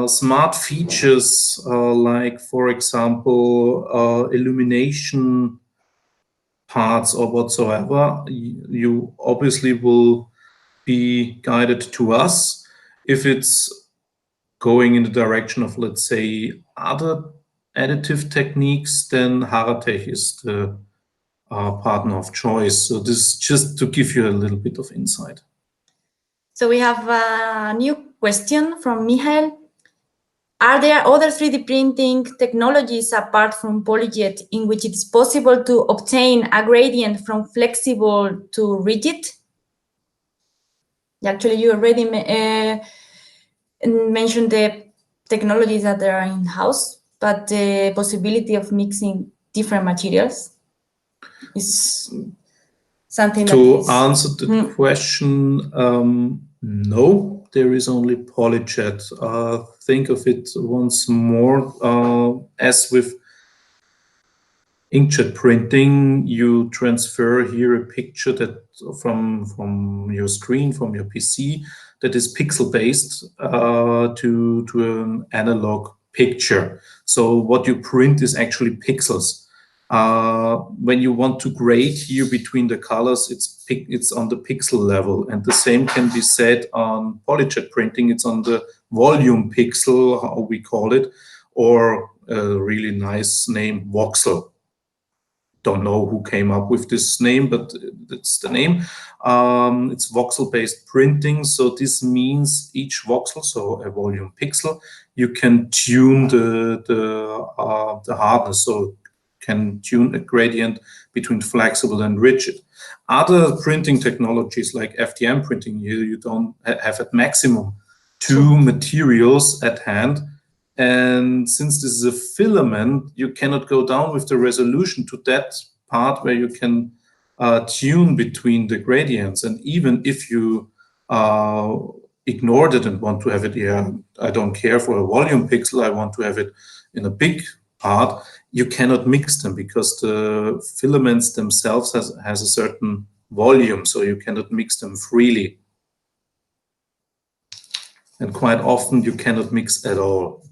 smart features like, for example, illumination parts or whatsoever, you obviously will be guided to us. If it's going in the direction of, let's say, other additive techniques, then Haratech is the partner of choice. So this is just to give you a little bit of insight. So we have a new question from Michael. Are there other 3D printing technologies apart from Polyjet in which it is possible to obtain a gradient from flexible to rigid? Actually, you already mentioned the technologies that are in-house, but the possibility of mixing different materials is something to that is... answer the question, no, there is only Polyjet. Think of it once more as with inkjet printing. You transfer here a picture that from your screen, from your PC, that is pixel based to an analog picture. So what you print is actually pixels. When you want to grade here between the colors, it's on the pixel level, and the same can be said on Polyjet printing. It's on the volume pixel, how we call it, or a really nice name, voxel. Don't know who came up with this name, but it's the name. It's voxel-based printing, so this means each voxel, so a volume pixel, you can tune the hardness, so can tune a gradient between flexible and rigid. Other printing technologies like FDM printing, you don't have at maximum 2 materials at hand. And since this is a filament, you cannot go down with the resolution to that part where you can tune between the gradients. And even if you ignored it and want to have it here, I don't care for a volume pixel, I want to have it in a big part, you cannot mix them because the filaments themselves has a certain volume, so you cannot mix them freely. And quite often you cannot mix at all.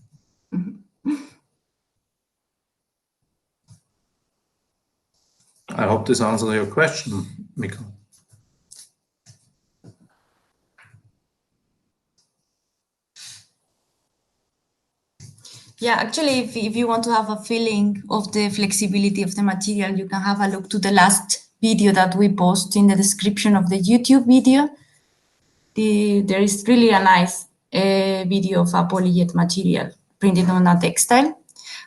I hope this answers your question, Mika. Yeah, actually, if you want to have a feeling of the flexibility of the material, you can have a look to the last video that we post in the description of the YouTube video. There is really a nice video of a Polyjet material printed on a textile.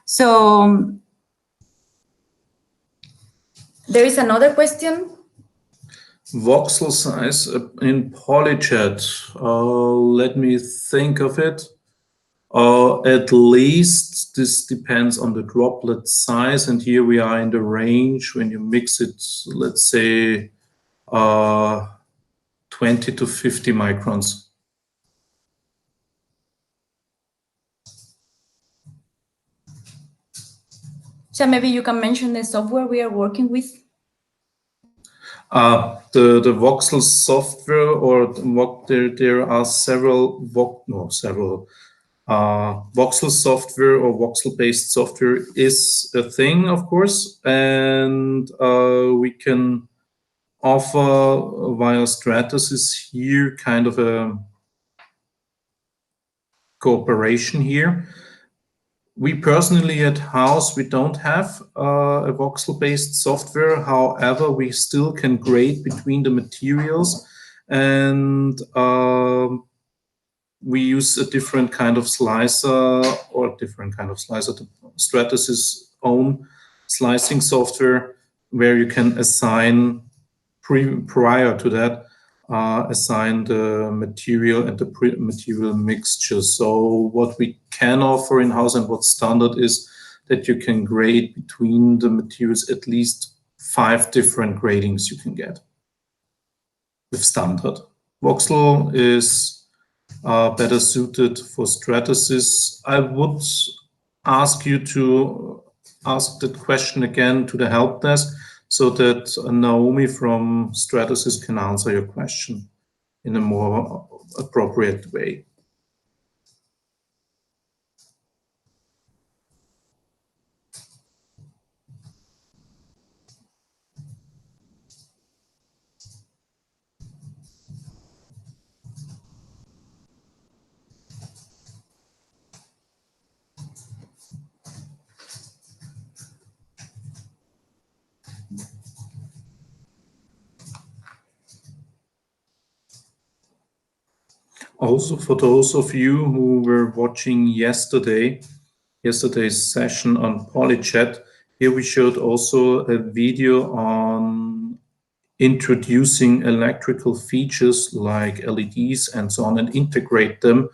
So there is another question. Voxel size in Polyjet. Let me think of it. At least this depends on the droplet size, and here we are in the range when you mix it, let's say 20 to 50 microns. So maybe you can mention the software we are working with. The voxel software, or there are several voxel software or voxel-based software is a thing, of course, and we can offer via Stratasys here kind of a cooperation here. We personally at house, we don't have a voxel-based software. However, we still can grade between the materials, and we use a different kind of slicer, the Stratasys own slicing software, where you can assign prior to that, assign the material and the material mixture. So what we can offer in-house and what's standard is that you can grade between the materials at least 5 different gradings you can get with standard. Voxel is better suited for Stratasys. I would ask you to ask that question again to the help desk, so that Naomi from Stratasys can answer your question in a more appropriate way. Also, for those of you who were watching yesterday's session on Polyjet, here we showed also a video on introducing electrical features like LEDs and so on and integrate them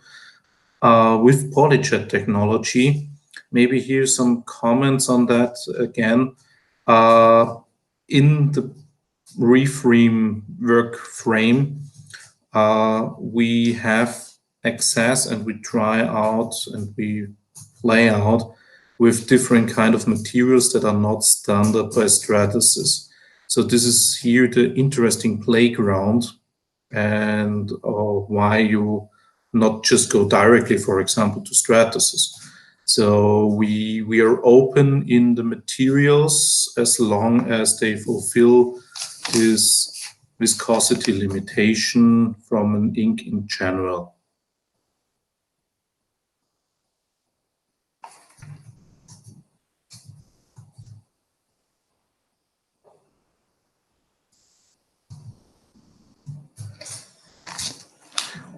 with Polyjet technology. Maybe here's some comments on that again. In the Re-FREAM work frame, we have access and we try out and we play out with different kind of materials that are not standard by Stratasys. So this is here the interesting playground and why you not just go directly, for example, to Stratasys. So we are open in the materials as long as they fulfill this viscosity limitation from an ink in general.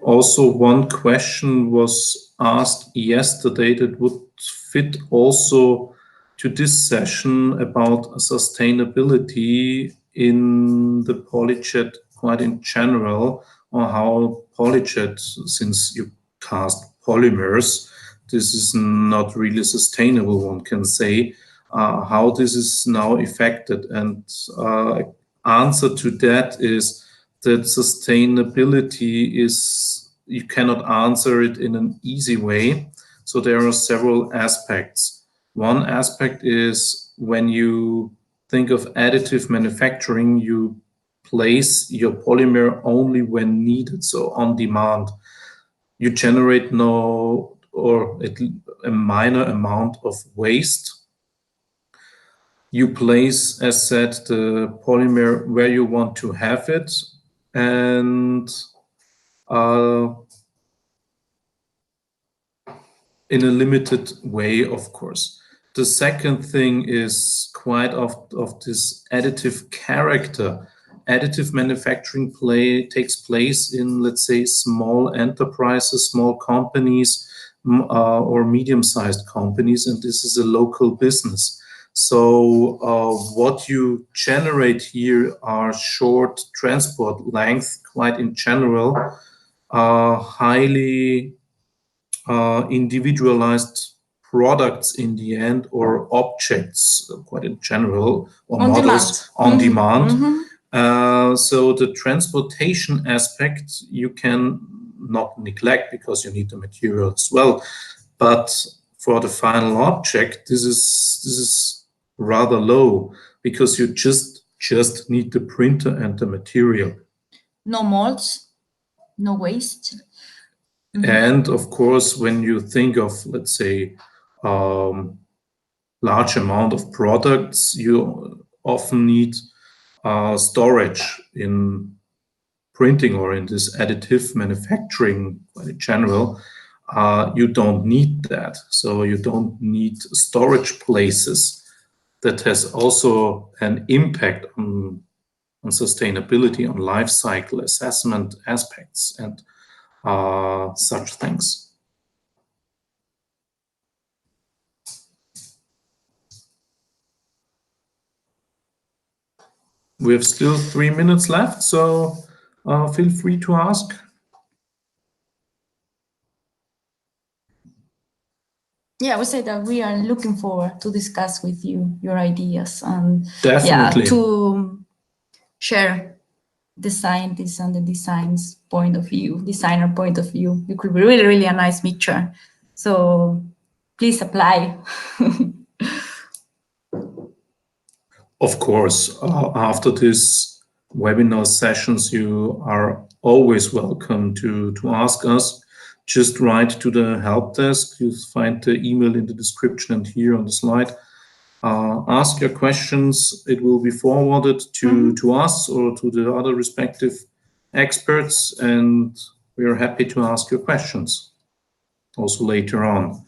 Also, one question was asked yesterday that would fit also to this session about sustainability in the Polyjet quite in general, or how Polyjet, since you cast polymers, this is not really sustainable, one can say, how this is now affected. And answer to that is that sustainability is, you cannot answer it in an easy way. So there are several aspects. One aspect is when you think of additive manufacturing, you place your polymer only when needed, so on demand. You generate no or a minor amount of waste. You place, as said, the polymer where you want to have it, and in a limited way, of course. The second thing is quite of this additive character. Additive manufacturing takes place in, let's say, small enterprises, small companies, or medium-sized companies, and this is a local business. So what you generate here are short transport length, quite in general, highly individualized products in the end, or objects, quite in general, or on models demand. on demand. Mm-hmm. So the transportation aspect you can not neglect because you need the material as well. But for the final object, this is rather low because you just need the printer and the material. No molds, no waste. Mm-hmm. And of course, when you think of, let's say, large amount of products, you often need storage in printing or in this additive manufacturing in general. You don't need that. So you don't need storage places. That has also an impact on sustainability, on life cycle assessment aspects and such things. We have still 3 minutes left, so feel free to ask. Yeah, I would say that we are looking forward to discuss with you your ideas and Definitely. Yeah, to share the scientist and the design's point of view, designer point of view. It could be really, really a nice mixture. So please apply. Of course, after this webinar sessions, you are always welcome to ask us. Just write to the help desk. You find the email in the description and here on the slide. Ask your questions. It will be forwarded to us or to the other respective experts, and we are happy to ask your questions also later on.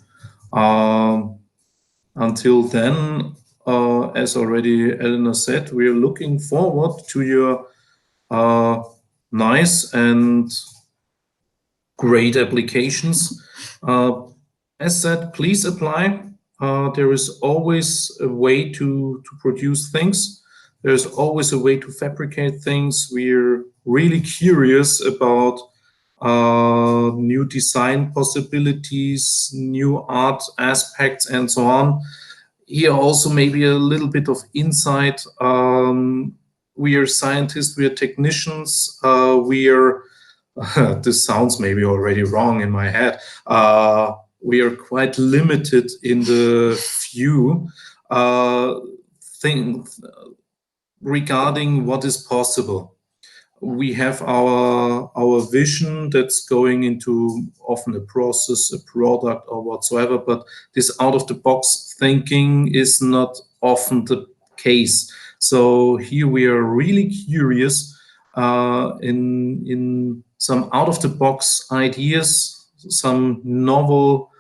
Until then, as already Elena said, we are looking forward to your nice and great applications. As said, please apply. There is always a way to produce things. There's always a way to fabricate things. We're really curious about new design possibilities, new art aspects, and so on. Here also maybe a little bit of insight. We are scientists, we are technicians, we are, this sounds maybe already wrong in my head, we are quite limited in the few things regarding what is possible. We have our vision that's going into often a process, a product or whatsoever, but this out-of-the-box thinking is not often the case. So here we are really curious in some out-of-the-box ideas, some novel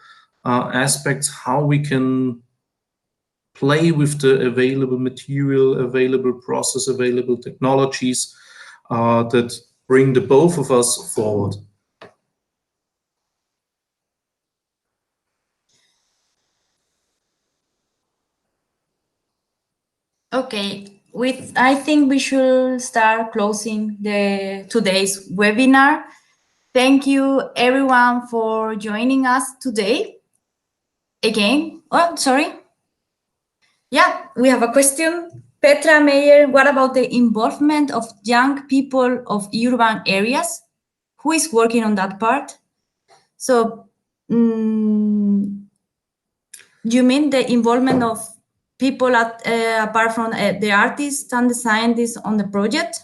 aspects, how we can play with the available material, available process, available technologies that bring the both of us forward. Okay, I think we should start closing today's webinar. Thank you everyone for joining us today. Again, oh, sorry. Yeah, we have a question. Petra Meyer, what about the involvement of young people of urban areas? Who is working on that part? So, you mean the involvement of people apart from the artists and the scientists on the project?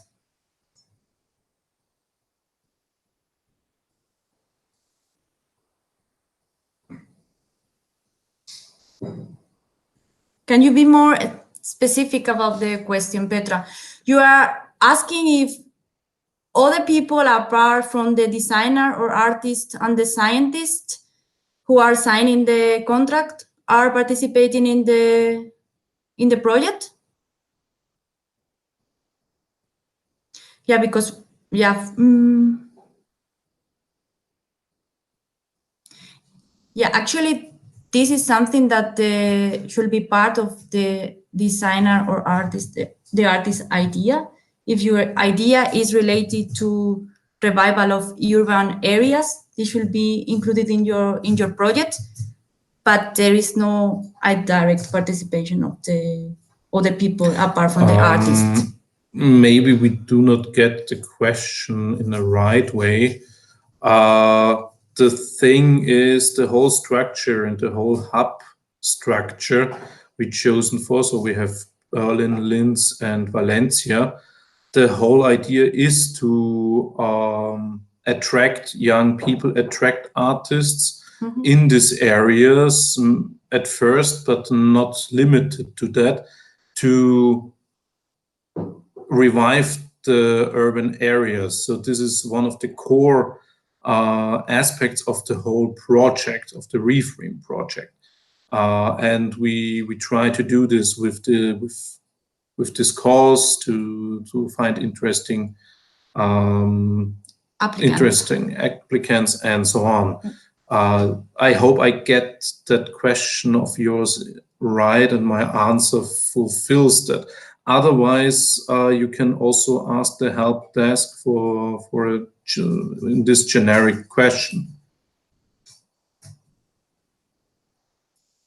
Can you be more specific about the question, Petra? You are asking if other people apart from the designer or artist and the scientist who are signing the contract are participating in the project? Yeah, because yeah, yeah, actually, this is something that should be part of the designer or artist, the artist's idea. If your idea is related to revival of urban areas, this should be included in your project. But there is no direct participation of the other people apart from the artist. Maybe we do not get the question in the right way. The thing is the whole structure and the whole hub structure we've chosen for. So we have Berlin, Linz, and Valencia. The whole idea is to attract young people, attract artists in these areas at first, but not limited to that, to revive the urban areas. So this is one of the core aspects of the whole project, of the Re-FREAM project. And we try to do this with this cause to find interesting applicants and so on. I hope I get that question of yours right and my answer fulfills that. Otherwise, you can also ask the help desk for this generic question.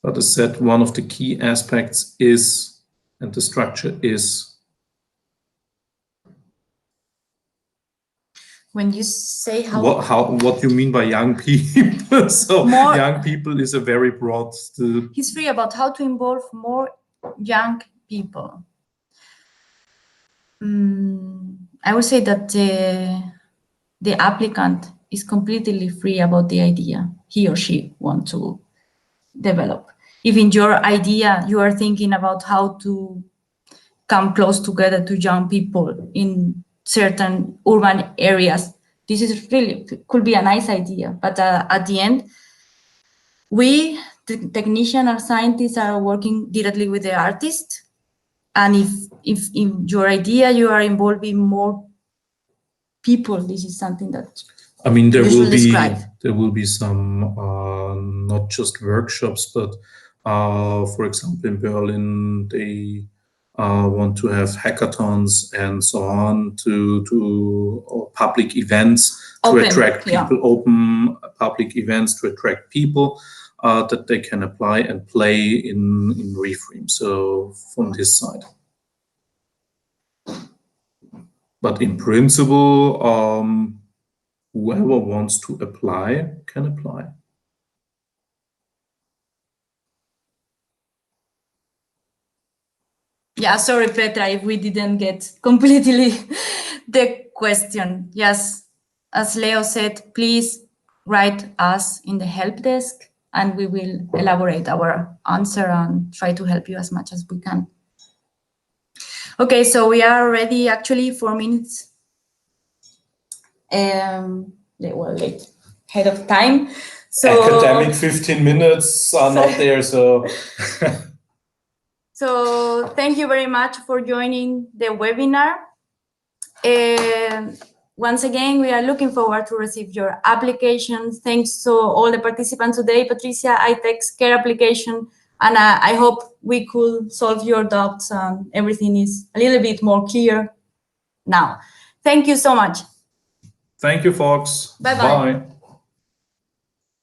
But as said, one of the key aspects is, and the structure is. When you say what you mean by young people? So young people is a very broad. History about how to involve more young people. I would say that the applicant is completely free about the idea he or she wants to develop. If in your idea you are thinking about how to come close together to young people in certain urban areas, this is really could be a nice idea. But at the end, we, the technicians or scientists, are working directly with the artist. And if in your idea you are involving more people, this is something that I mean, there describe. will be some not just workshops, but for example, in Berlin, they want to have hackathons and so on to public events to attract people, open public events to attract people that they can apply and play in Re-FREAM. So from this side. But in principle, whoever wants to apply can apply. Yeah, sorry, Petra, if we didn't get completely the question. Yes, as Leo said, please write us in the help desk and we will elaborate our answer and try to help you as much as we can. Okay, so we are already actually 4 minutes late, ahead of time. So academic 15 minutes are not there, so. So thank you very much for joining the webinar. Once again, we are looking forward to receive your applications. Thanks to all the participants today, Patricia, iTex, Care application, and I hope we could solve your doubts and everything is a little bit more clear now. Thank you so much. Thank you, folks. Bye-bye. Bye.